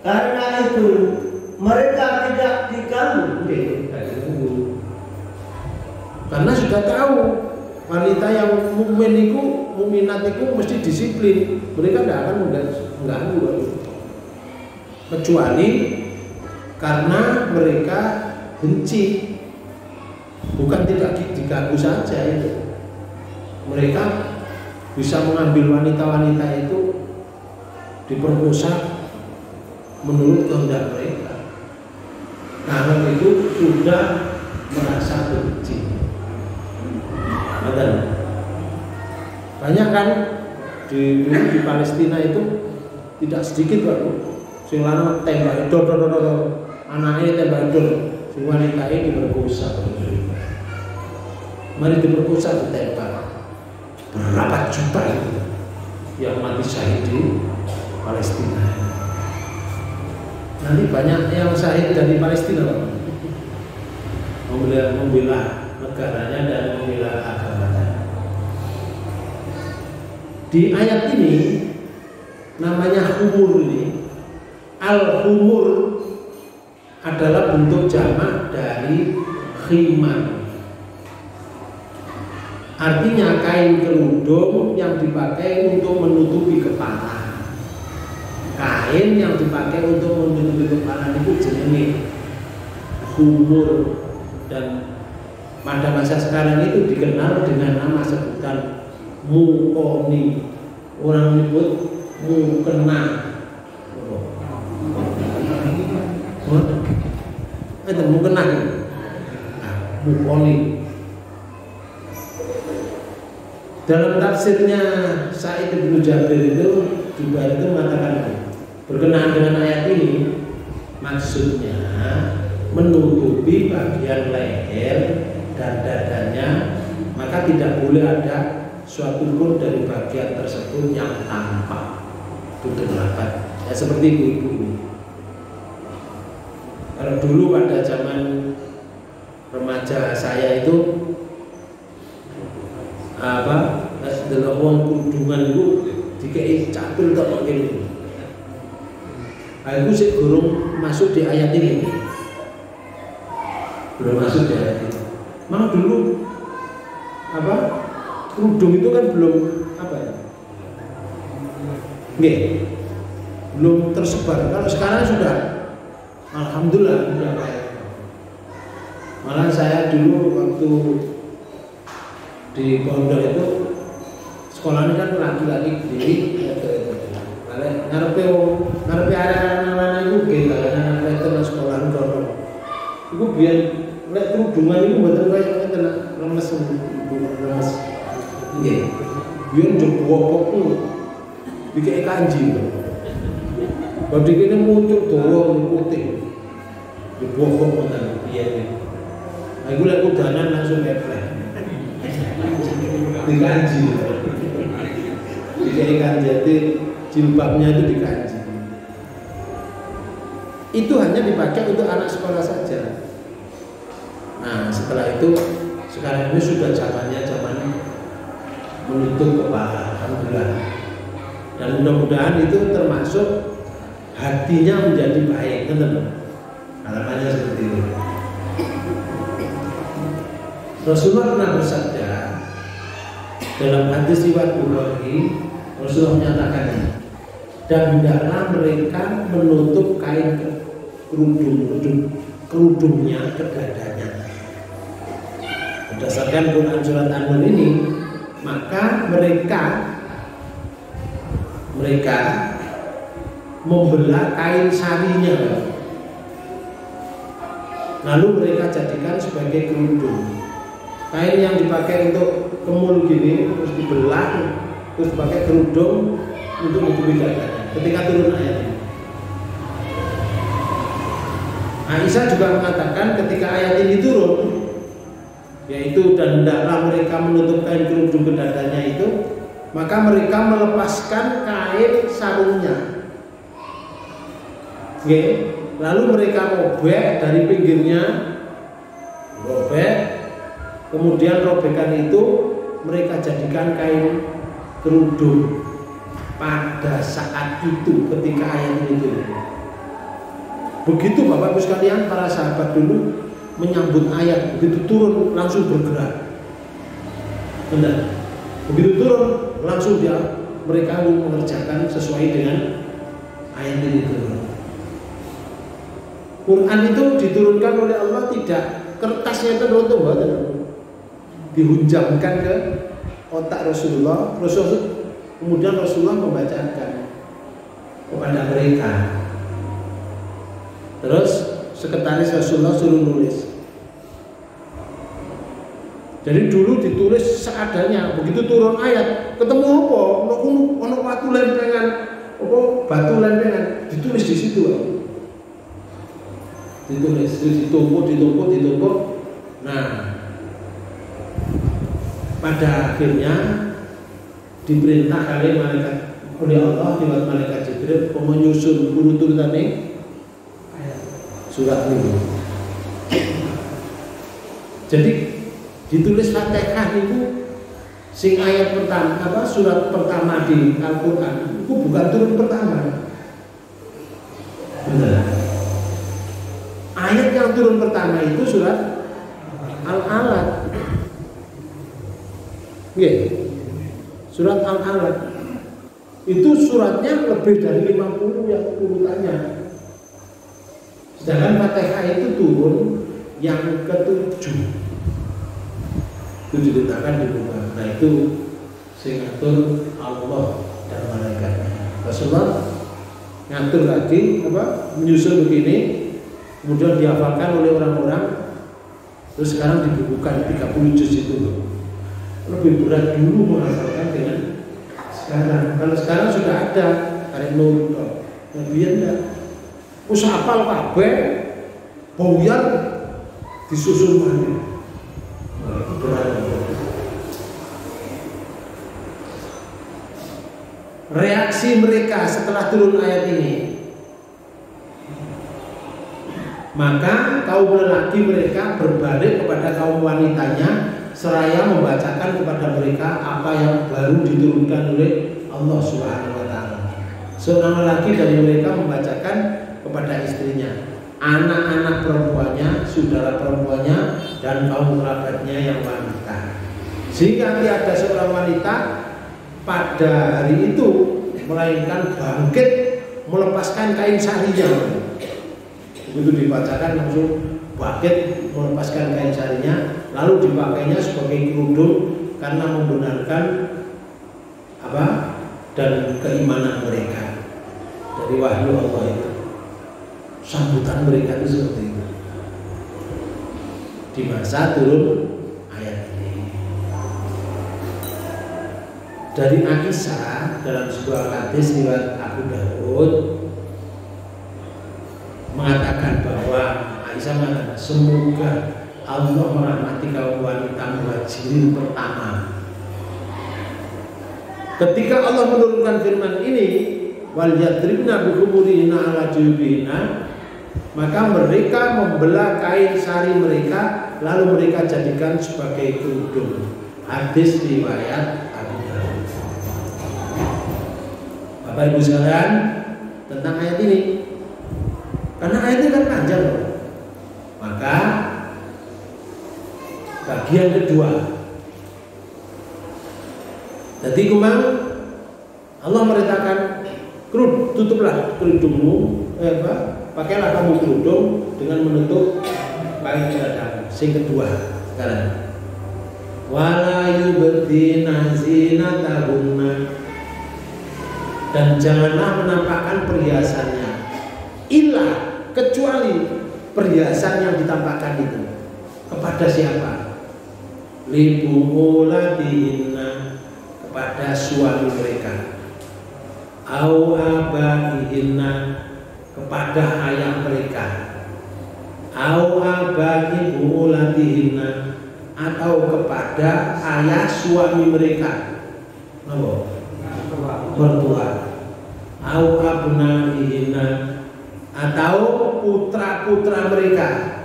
karena itu mereka tidak diganggu.
Karena sudah tahu wanita yang mukmin itu, mukminat itu mesti disiplin. Mereka tidak akan mengganggu. Kecuali karena mereka benci, bukan tidak diganggu saja itu. Mereka bisa mengambil wanita-wanita itu diperkosa menurut kehendak mereka. Karena itu sudah merasa benci. Banyak kan di Palestina itu tidak sedikit Pak, sing lanang tembak dor, anaknya tembak dor, sing wanita ini diperkosa. Mari diperkosa ditembak. Berapa juta itu yang mati syahid di Palestina. Nanti banyak yang syahid dari Palestina, Pak. Membela negaranya dan membela agamanya. Di ayat ini namanya humur ini, al-humur adalah bentuk jamak dari khimar. Artinya kain kerudung yang dipakai untuk menutupi kepala. Kain yang dipakai untuk menutupi kepala itu jenenge humur, dan pada masa sekarang itu dikenal dengan nama sebutan mukoni. Orang menyebut mukena. Itu mukena. Mukoni. Dalam tafsirnya Sa'id bin Jabir itu juga itu mengatakan berkenaan dengan ayat ini, maksudnya menutupi bagian leher dan dadanya, maka tidak boleh ada suatu pun dari bagian tersebut yang tampak tutup rapat. Ya seperti ibu-ibu ini. Kalau dulu pada zaman remaja saya itu dalam uang kerudungan itu dikei capil tak mungkin. Aku sih gurung masuk di ayat ini. Belum masuk di ayat ini. Memang dulu kerudung itu kan belum belum tersebar. Kalau sekarang sudah, alhamdulillah sudah baik. Malah saya dulu waktu di pondok itu sekolahnya kan laki-laki diri itu. Ngarepe anak-anak itu genggalan anak sekolah kono. Iku biyen lek kerudungan iku mboten kaya ngeten lemes. Nggih. Biyen jebokku dikek kanji. Badhe kene muncul dawa putih. Jebokku ngoten piye. Aku lek kudanan langsung keplek. Dikanji. Dikek kanjati jilbabnya itu dikanji. Itu hanya dipakai untuk anak sekolah saja. Nah setelah itu sekarang ini sudah zamannya menutup kepala, alhamdulillah. Dan mudah-mudahan itu termasuk hatinya menjadi baik, teman-teman. Harapannya seperti itu. Rasulullah pernah bersabda dalam hadis riwayat Bukhari, Rasulullah menyatakan, dan hendaklah mereka menutup kain kerudungnya ke dadanya. Berdasarkan Quran surat An-Nur ini, maka mereka membelah kain sarinya, lalu mereka jadikan sebagai kerudung. Kain yang dipakai untuk kemul gini terus dibelah, terus pakai kerudung untuk menutupi dadanya. Ketika turun ayat ini, Aisyah juga mengatakan ketika ayat ini turun, yaitu dan hendaklah mereka menutup kain kerudung ke dadanya itu, maka mereka melepaskan kain sarungnya. Oke, lalu mereka robek dari pinggirnya, robek, kemudian robekan itu mereka jadikan kain kerudung. Pada saat itu ketika ayat ini turun, begitu Bapak Ibu sekalian, para sahabat dulu menyambut ayat, begitu turun langsung bergerak. Benar. Begitu turun langsung mereka mengerjakan sesuai dengan ayat ini turun. Quran itu diturunkan oleh Allah tidak kertasnya itu dihunjamkan ke otak Rasulullah. Kemudian Rasulullah membacakan kepada mereka. Terus sekretaris Rasulullah suruh nulis. Jadi dulu ditulis seadanya. Begitu turun ayat, ketemu apa? Ono watu lempengan batu lempengan, ditulis di situ. Ditulis, ditumpuk. Nah, pada akhirnya diperintah oleh Allah lewat malaikat Jibril menyusun urut-urutannya surat ini. Jadi ditulis Fatihah itu sing ayat pertama surat pertama di Al-Qur'an itu bukan turun pertama. Benar. Ayat yang turun pertama itu surat Al-Alaq. Surat Al-Alaq. Itu suratnya lebih dari 50 yang urutannya. Sedangkan Fatihah itu turun yang ke-7. Itu diletakkan di muka. Nah itu sing ngatur Allah dan malaikatnya. Rasulullah ngatur lagi menyusun begini, kemudian dihafalkan oleh orang-orang. Terus sekarang dibukukan 30 juz itu. Lebih berat dulu menghafalkan dengan sekarang. Kalau sekarang sudah ada tarik nol, biar enggak. Usah hafal kabeh, buyar disusun mana. Reaksi mereka setelah turun ayat ini, maka kaum lelaki mereka berbalik kepada kaum wanitanya seraya membacakan kepada mereka apa yang baru diturunkan oleh Allah Subhanahu wa taala. Seorang lelaki dari mereka membacakan kepada istrinya, anak-anak perempuannya, saudara perempuannya, dan kaum kerabatnya yang wanita. Sehingga tiada seorang wanita pada hari itu melainkan bangkit melepaskan kain sarinya. Begitu dibacakan langsung bangkit melepaskan kain sarinya, lalu dipakainya sebagai kerudung karena membenarkan dan keimanan mereka dari wahyu Allah itu. Sambutan mereka itu seperti itu di masa turun ayat ini. Dari Aisyah dalam sebuah hadis riwayat Abu Daud mengatakan bahwa Aisyah mengatakan semoga Allah merahmati kaum wanita muhajirin pertama. Ketika Allah menurunkan firman ini, wal yadribna bi khumurihinna ala juyubihinna, maka mereka membelah kain sari mereka lalu mereka jadikan sebagai kerudung. Hadis riwayat Abu Daud. Bapak Ibu sekalian, tentang ayat ini, karena ayat ini kan panjang loh. Maka bagian kedua, jadi kumang Allah merintahkan tutuplah kerudungmu, pakailah kamu kerudung dengan menutup kain dadamu. Sing kedua sekarang, wala yubdina zinatahunna, dan janganlah menampakkan perhiasannya, illa kecuali perhiasan yang ditampakkan itu kepada siapa? Libu'ulatihinna, kepada suami mereka, au abaihinna, kepada ayah mereka, au abaibu'ulatihinna, atau kepada ayah suami mereka, mertua, au abnaihinna, atau putra-putra mereka.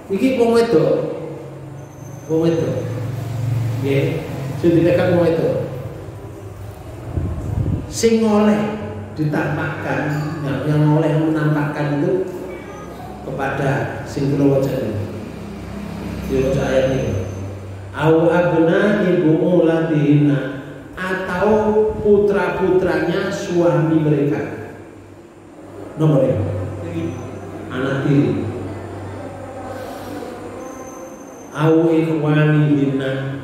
Iki wong wedok. Nggih, sing ditekan wong wedok. Sing oleh ditampakkan, yang oleh menampakkan itu kepada sing kula waca. Diwaca ayat ini. Au abna'i bu'ulatihinna, atau putra-putranya suami mereka. Nomor ini, anak tiri. Au ikhwanihinna,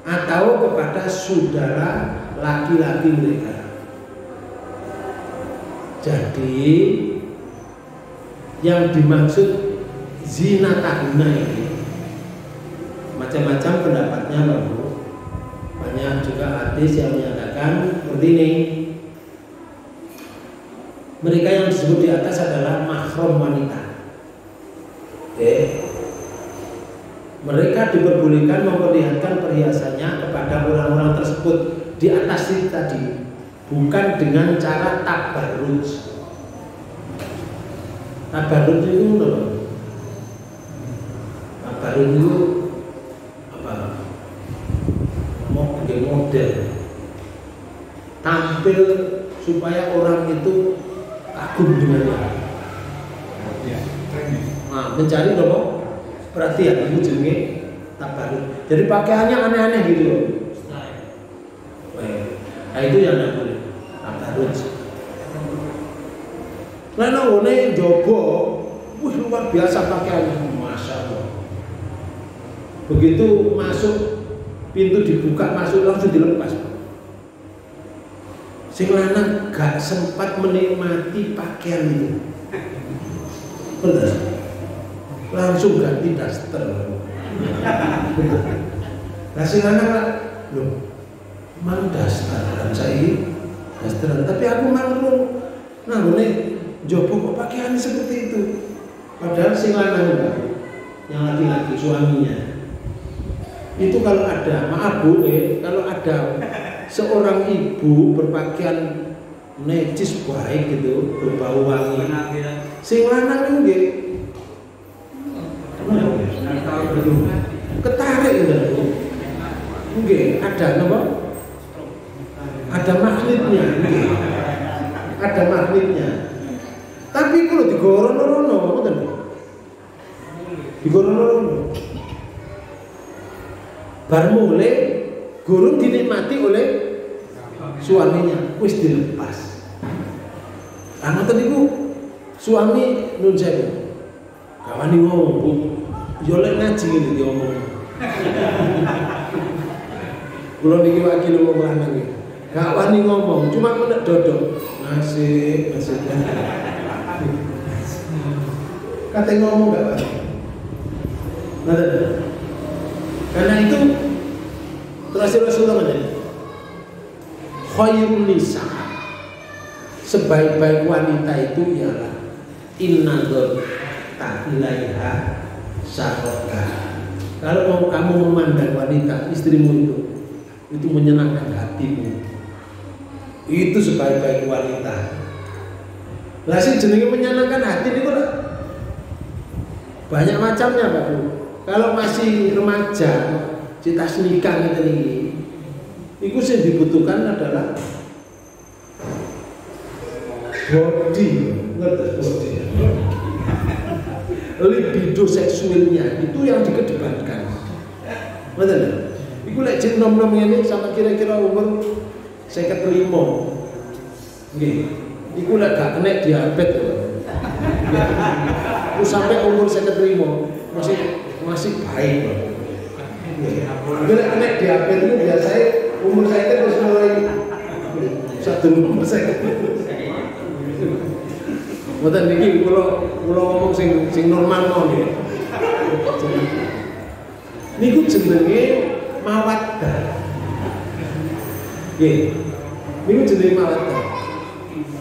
atau kepada saudara laki-laki mereka. Jadi yang dimaksud zina tahuna ini macam-macam pendapatnya, Bapak. Banyak juga hadis yang menyatakan seperti ini. Mereka yang disebut di atas adalah mahram wanita. Oke. Mereka diperbolehkan memperlihatkan perhiasannya kepada orang-orang tersebut di atas itu tadi, bukan dengan cara tabarruj. Tabarruj itu apa? Tabarruj itu apa? Model. Tampil supaya orang itu kagum dengannya. Nah, mencari apa? Perhatian, itu jenenge tabarruj. Jadi pakaiannya aneh-aneh gitu loh. Nah, itu yang tidak boleh. Tabarruj. Lalu ngene jogo, wih luar biasa pakaiannya, masya Allah. Begitu masuk, pintu dibuka masuk langsung dilepas. Sing lanang gak sempat menikmati pakaian itu. Betul. Langsung ganti daster. Nah sing lanang loh, mang dasteran saya dasteran, tapi aku mangrung. Nah ini jopo kok pakaian seperti itu. Padahal sing lanang yang laki-laki suaminya itu kalau ada, maaf Bu, kalau ada seorang ibu berpakaian necis baik gitu, berbau wangi, sing lanang nggih ketarik gitu. Nggih, ada napa? Ada magnetnya, nggih. Ada magnetnya. Tapi kalau digorono-rono, ngoten. Digorono-rono. Bar mulai gurung dinikmati oleh suaminya, wis dilepas. Ngoten niku suami nun sewu. Kawani ngomong, Bu. Yo lek ngaji ngene diomong. Kula niki wakil wong lanang iki. Gak wani ngomong, cuma menek dodok. Nasib. Kate ngomong gak wani. Karena itu Rasulullah ngene. Khairun nisa. Sebaik-baik wanita itu ialah innadzar ta'ilaiha syaraka. Kalau mau kamu memandang wanita istrimu itu menyenangkan hatimu, itu sebaik-baik wanita. Lah sing jenenge menyenangkan hati niku banyak macamnya Pak Bu. Kalau masih remaja, cita nikah ngeten iki, iku sing dibutuhkan adalah body, ngerti body. Libido seksualnya itu yang dikedepankan. Betul? Iku lek jek nom-nom ngene sama kira-kira umur 55. Nggih. Iku lek gak kena diabetes lho. Iku sampai umur 55 masih baik loh. Nggih. Lek kena diabetes itu biasanya umur saya itu wis mulai satu umur saya. Mboten niki kula ngomong sing normal nggih. Niku jenenge mawaddah. Nggih. Niku jenenge mawaddah.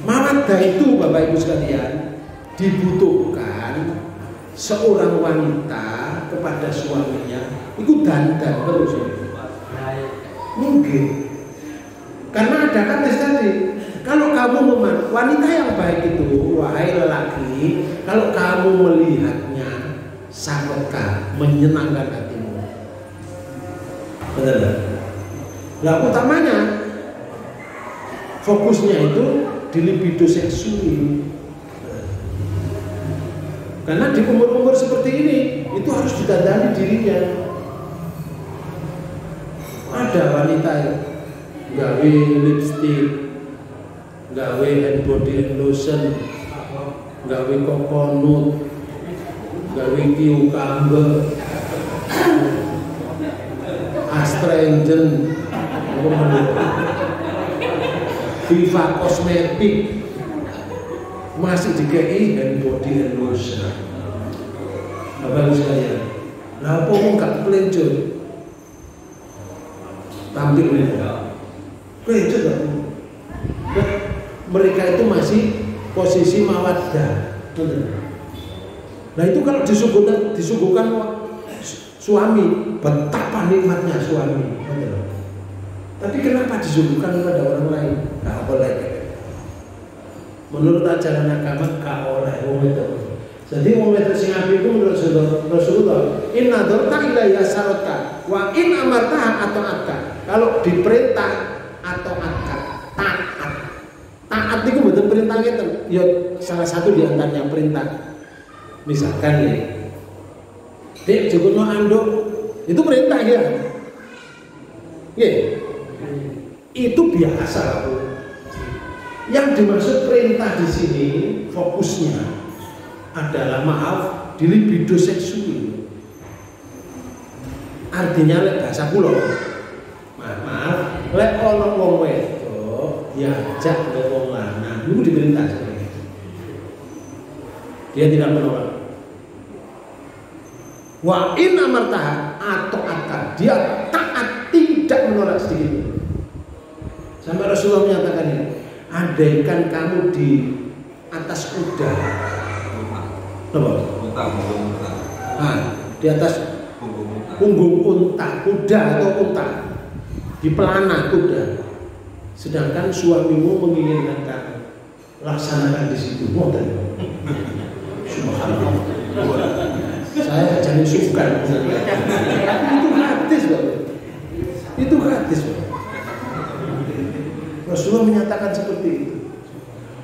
Mawaddah itu Bapak Ibu sekalian dibutuhkan seorang wanita kepada suaminya itu dandan terus. Mungkin karena ada kata tadi, kalau kamu wanita yang baik itu, wahai lelaki, kalau kamu melihatnya syaraka, menyenangkan hatimu. Benar. Lah utamanya fokusnya itu di libido seksual. Karena di umur-umur seperti ini itu harus ditandani dirinya. Ada wanita yang gawe lipstick, gawe hand body lotion, gawe coconut, gawe cucumber, astringent, Viva Kosmetik, masih dikei hand body lotion. Bapak sekalian, lah apa mau gak pelencur? Tampil mereka, pelencur gak? Mereka itu masih posisi mawaddah. Nah itu kalau disuguhkan suami, betapa nikmatnya suami. Tapi kenapa disuguhkan kepada orang lain? Gak boleh. Menurut ajaran agama gak oleh wong itu. Jadi wong itu sing apik itu menurut Rasulullah, inna dzarta ila yasarata wa in amartaha atau atka. Kalau diperintah atau atka, taat. Taat itu betul perintah kita. Ya salah satu di antaranya perintah. Misalkan nih, dek jogono anduk, itu perintah ya. Itu biasa. Yang dimaksud perintah di sini fokusnya adalah di libido seksual. Artinya lek bahasa kula. Maaf, lek ana wong wedok diajak oleh wong lanang, itu diperintah seperti itu. Dia tidak menolak. Wa in amartaha atau akan dia taat, tidak menolak sedikit. Sampai Rasulullah menyatakan ini, andaikan kamu di atas kuda, di atas punggung unta, kuda atau unta, di pelana kuda, sedangkan suamimu menginginkan kamu, laksanakan di situ. Subhanallah. Saya jadi suka. Itu gratis, Pak. Itu gratis, Pak. Rasulullah menyatakan seperti itu.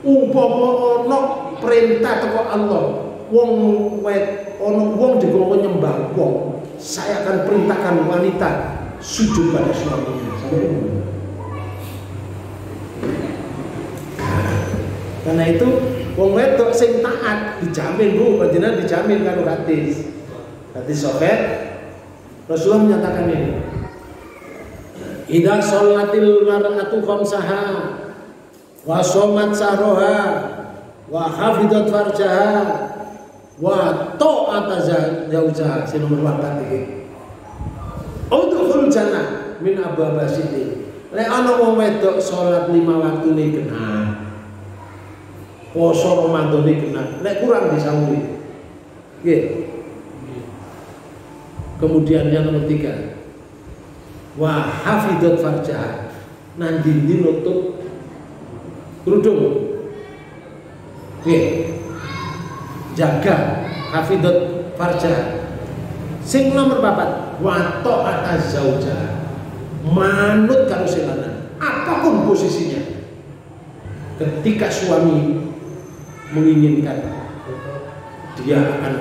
Umpama ono perintah teko Allah, wong dikongkon nyembah wong, saya akan perintahkan wanita sujud pada suaminya. Karena itu wong wedok sing taat dijamin, Bu, panjenengan dijamin karo hadis. Hadis sahih Rasulullah menyatakan ini. Idza sholatil mar'atu khamsaha wa shamat sahroha wa hafidhat farjaha wa ta'ata zaujaha, nomor 4 iki. Udkhul jannah min abwaba siti. Lek ana wong wedok salat 5 waktune kena. Poso Ramadhane kena. Lek kurang disauri. Nggih. Kemudian yang nomor 3. Wa hafidhat farjaha, nang dindi nutup kerudung. Jaga hafidhat farjaha. Sing nomor 4, wa ta'ata zauja, manut karo sing lanang apapun posisinya. Ketika suami menginginkan, dia akan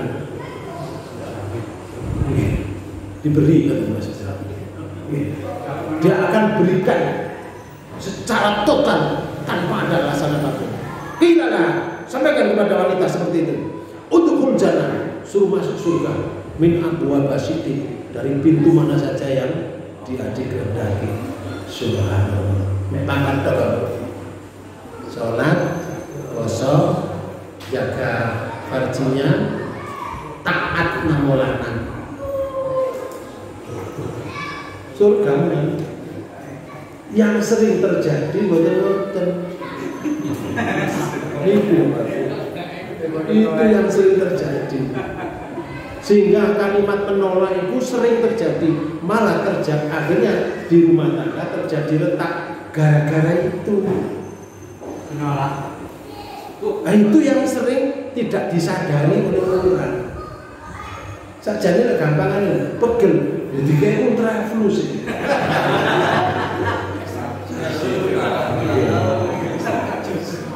diberi, kata Mas. Dia akan berikan secara total tanpa ada alasan apapun. Tidaklah sampaikan kepada wanita seperti itu. Untuk jannah, suruh masuk surga min abwaba siti, dari pintu mana saja yang dia dikehendaki. Subhanallah. Memang ada sholat, puasa, jaga farjinya, taat namolanang. Surga yang sering terjadi boten-boten. Itu yang sering terjadi. Sehingga kalimat menolak itu sering terjadi. Malah akhirnya di rumah tangga terjadi retak gara-gara itu. Menolak. Nah, itu yang sering tidak disadari oleh orang. Sajane gampangan pegel. Jadi kayak kontraflux ini.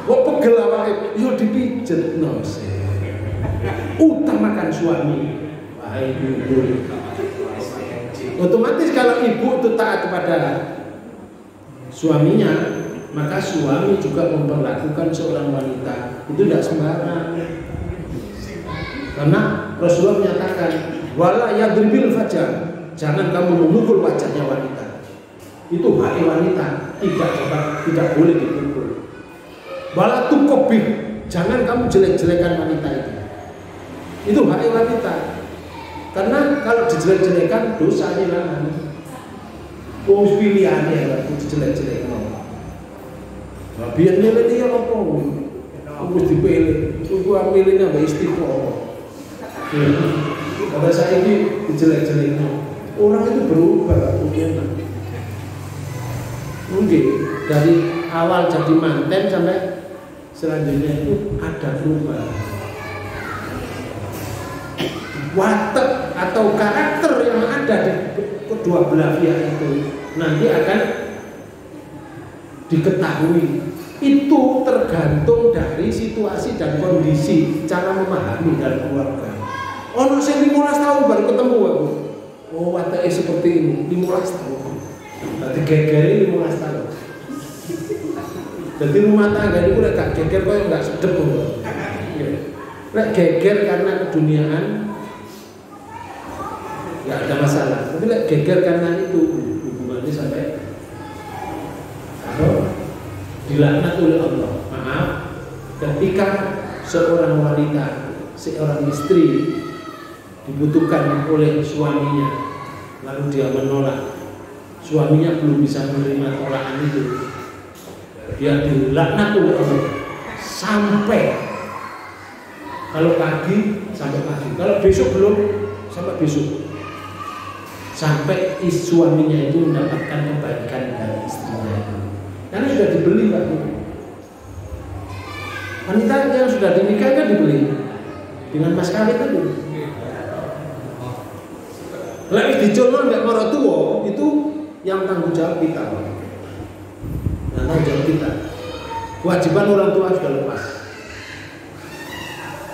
Kok pegel awake? Yo dipijet no. Utamakan suami. Wahai ibu. Otomatis kalau ibu itu taat kepada suaminya, maka suami juga memperlakukan seorang wanita itu tidak sembarang. Karena Rasulullah menyatakan, wala yadribil fajr. Jangan kamu memukul wajahnya wanita. Itu hak wanita, tidak boleh dipukul. Wala tukobih, jangan kamu jelek-jelekan wanita itu. Itu hak wanita. Karena kalau dijelek-jelekan dosa hilangan. Wong pilihannya lah dijelek-jelekan. Nah, biar nilai dia apa? wis dipilih. Iku milihnya mbak istiqomah. Kalau saya ini dijelek-jeleknya, orang itu berubah punya. Mungkin dari awal jadi manten sampai selanjutnya itu ada perubahan. Watak atau karakter yang ada di kedua belah pihak itu nanti akan diketahui. Itu tergantung dari situasi dan kondisi cara memahami dalam keluarga. Ono sing 15 tahun baru ketemu aku. Oh, wataknya seperti ini, 15 tahun. Berarti geger 15 tahun. Jadi rumah tangga ini udah gak geger kok enggak sedep kok. Lek geger karena keduniaan enggak ada masalah. Tapi lek geger karena itu hubungannya sampai dilaknat oleh Allah. Maaf, ketika seorang wanita, seorang istri dibutuhkan oleh suaminya, lalu dia menolak, suaminya belum bisa menerima tolakan itu, dia dilaknat oleh Allah sampai kalau pagi sampai pagi, kalau besok belum sampai besok, sampai suaminya itu mendapatkan kebaikan dari istrinya itu, karena sudah dibeli Pak. Wanita yang sudah dinikah kan dibeli dengan mas kawin tadi. Lek dicolong nggak marah tua itu yang tanggung jawab kita. Yang tanggung jawab kita. Kewajiban orang tua sudah lepas.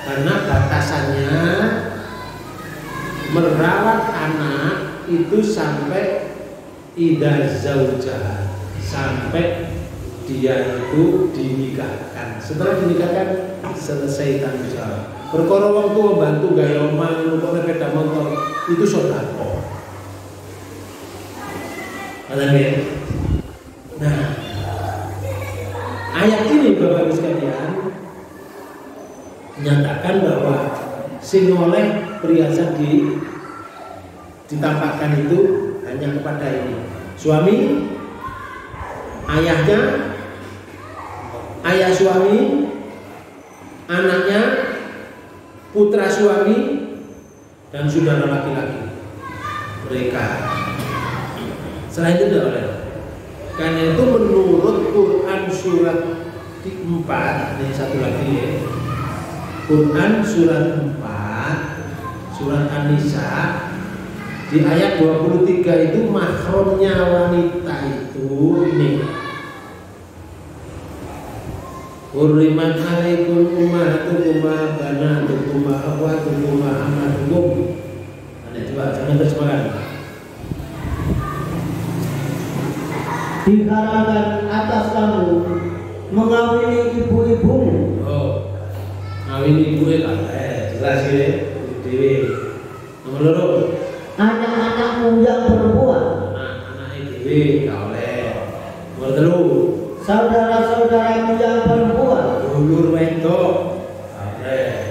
Karena batasannya merawat anak itu sampai idza zaujah, sampai dia itu dinikahkan. Setelah dinikahkan selesai tanggung jawab. Perkara wong tua bantu gaya omah untuk sepeda motor itu sedekah. Nah, ayat ini Bapak Ibu sekalian menyatakan bahwa sing oleh perhiasan ditampakkan itu hanya kepada ini suami, ayahnya, ayah suami, anaknya, putra suami, dan saudara laki-laki mereka. Selain itu tidak boleh. Karena itu menurut Quran surat 4, ini satu lagi ya. Quran surat 4, surat An-Nisa di ayat 23 itu mahramnya wanita itu ini. Hurrimat alaikum ummahatukum wa banatukum wa akhwatukum wa ammatukum. Ada coba jangan terjemahkan.
Diharamkan atas kamu mengawini ibu-ibumu.
Oh, ngawini ibu lah. Jelas ya. Dewi. Nomor loro.
Anak-anakmu yang perempuan.
Anak-anak Dewi gak oleh. Nomor telu.
Saudara-saudaramu yang perempuan,
dulur wedok,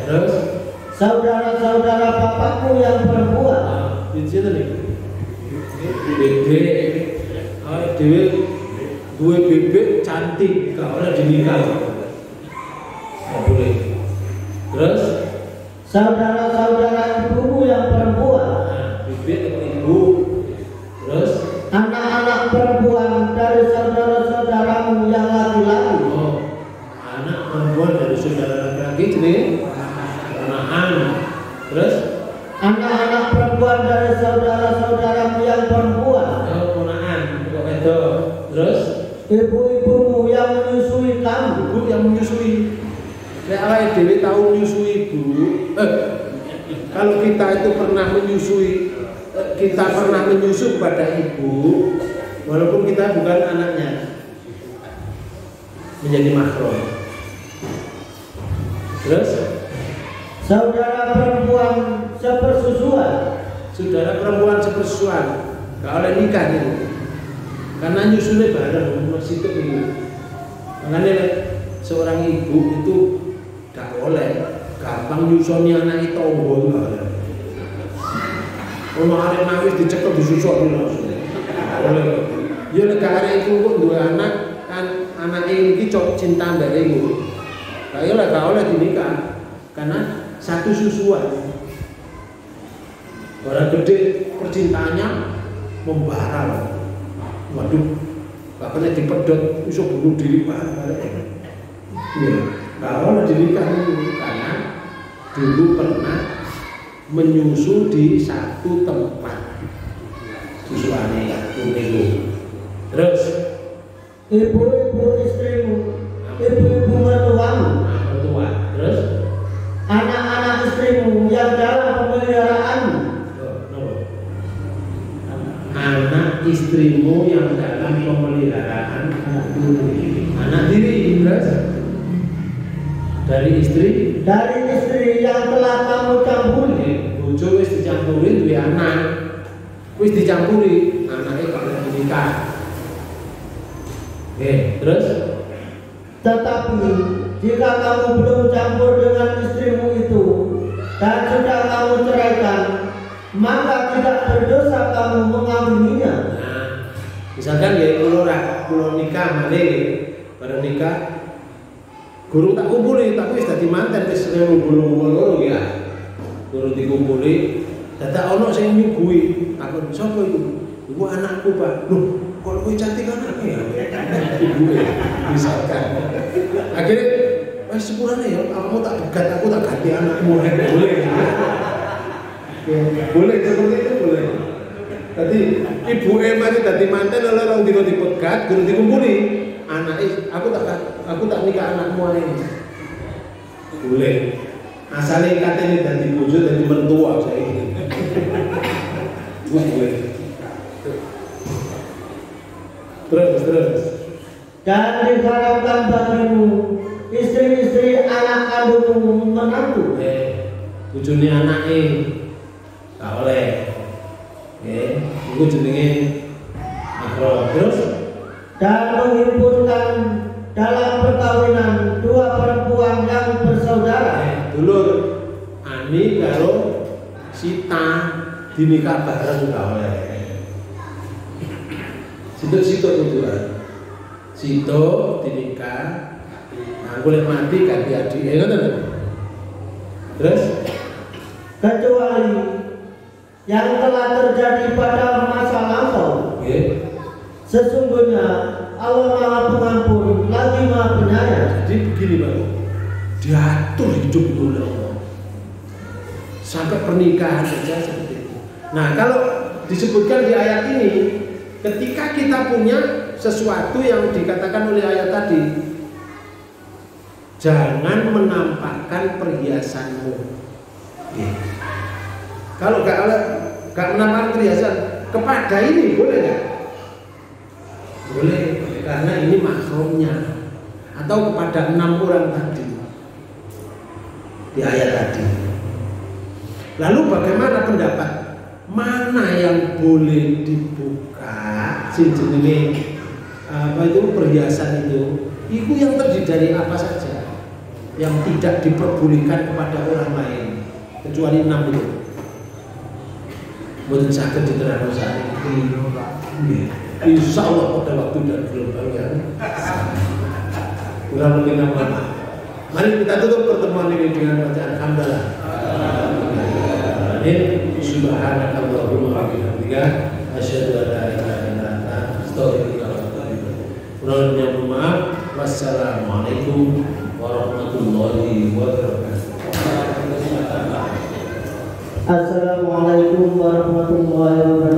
terus
saudara-saudara bapakmu yang perempuan.
Di situ nih, bebek, dewi, dua bebek cantik, gak oleh dinikah, nggak boleh. Terus
saudara-saudara ibumu yang perempuan,
bebek atau ibu, terus
anak-anak perempuan dari saudara-saudaramu yang laki-laki.
Oh, anak perempuan dari saudara laki-laki jadi anak-anak. Terus
anak-anak perempuan dari saudara-saudaramu yang perempuan.
Oh, ponakan, kok itu. Terus
ibu-ibumu yang menyusui kamu.
Ibu yang menyusui. Nek awake dhewe tahu menyusui ibu. Kalau kita itu pernah menyusui, kita pernah menyusu pada ibu, walaupun kita bukan anaknya, menjadi mahram. Terus
saudara perempuan sepersusuan,
saudara perempuan sepersusuan, gak oleh nikah gitu, karena nyusunya bareng masih itu ibu. Makanya seorang ibu itu gak oleh gampang nyusoni anak itu tonggo gak oleh. Ono arek nangis dicekel disusuk langsung. Oleh. Ya nek arek iku kok duwe anak kan anake iki cok cinta mbek iku. Kayaknya gak oleh dinikah karena satu susuan. Orang gede percintaannya membara. Waduh, bahkan dipedot bisa bunuh diri bareng. Ya, kalau dinikah dulu karena dulu pernah menyusu di satu tempat susuannya itu. Terus
ibu-ibu istrimu, ibu-ibu mertuamu,
terus
anak-anak istrimu yang dalam pemeliharaanmu,
anak istrimu yang dalam pemeliharaan anak diri. Terus dari istri
yang telah kamu campuri.
Bojo wis dicampuri duwe anak, wis dicampuri anaknya kalau menikah. Terus
tetapi jika kamu belum campur dengan istrimu itu dan sudah kamu ceraikan, maka tidak berdosa kamu mengawininya.
Nah, misalkan ya kalau nikah malih bareng nikah guru tak kumpuli tapi wis dadi manten wis ngumpul-ngumpul ya. Guru dikumpuli dadak ono sing nyuguhi. Aku sapa iku? Iku anakku, Pak. Loh, kok kowe cantik anaknya ya? Ibuke misalkan. Akhirnya wis sepurane ya, kamu tak begat aku tak ganti anakmu. Boleh. Boleh seperti itu boleh. Tadi ibu mari dadi manten lho rong dino dipegat, guru dikumpuli. Anake aku tak nikah anakmu ae. Boleh. Asale katene dadi bojo dadi mertua saiki. Boleh. Terus.
Dan diharapkan bagimu istri-istri anak kandungmu menantu.
Bojone anake gak oleh. Iku jenenge makro. Terus
dan menghimpunkan dalam perkawinan dua perempuan yang bersaudara.
Dulur Ani karo Sita dinikah bareng gak oleh. Situ tujuan. Situ dinikah, nah boleh mati ganti adik, Terus
kecuali yang telah terjadi pada masa lampau. Sesungguhnya Allah Maha Pengampun lagi Maha Penyayang.
Jadi begini Bang, diatur hidup oleh Allah sampai pernikahan saja seperti itu. Nah kalau disebutkan di ayat ini, ketika kita punya sesuatu yang dikatakan oleh ayat tadi, jangan menampakkan perhiasanmu. Kalau gak menampakkan perhiasan kepada ini boleh nggak? Boleh, karena ini makromnya. Atau kepada 6 orang tadi di ayat tadi. Lalu bagaimana pendapat? Mana yang boleh dibuka? Jenenge perhiasan itu yang terdiri dari apa saja yang tidak diperbolehkan kepada orang lain kecuali 6 itu. Mboten saged diterangkan saat ini. Insya Allah pada waktu dan gelombang yang kurang lebih 6 lama. Mari kita tutup pertemuan ini dengan bacaan hamdalah. Subhanakallahumma wa bihamdika asyhadu an la ilaha illa anta astaghfiruka wa atubu ilaik. Maaf. Wassalamualaikum warahmatullahi wabarakatuh.
Assalamualaikum warahmatullahi wabarakatuh.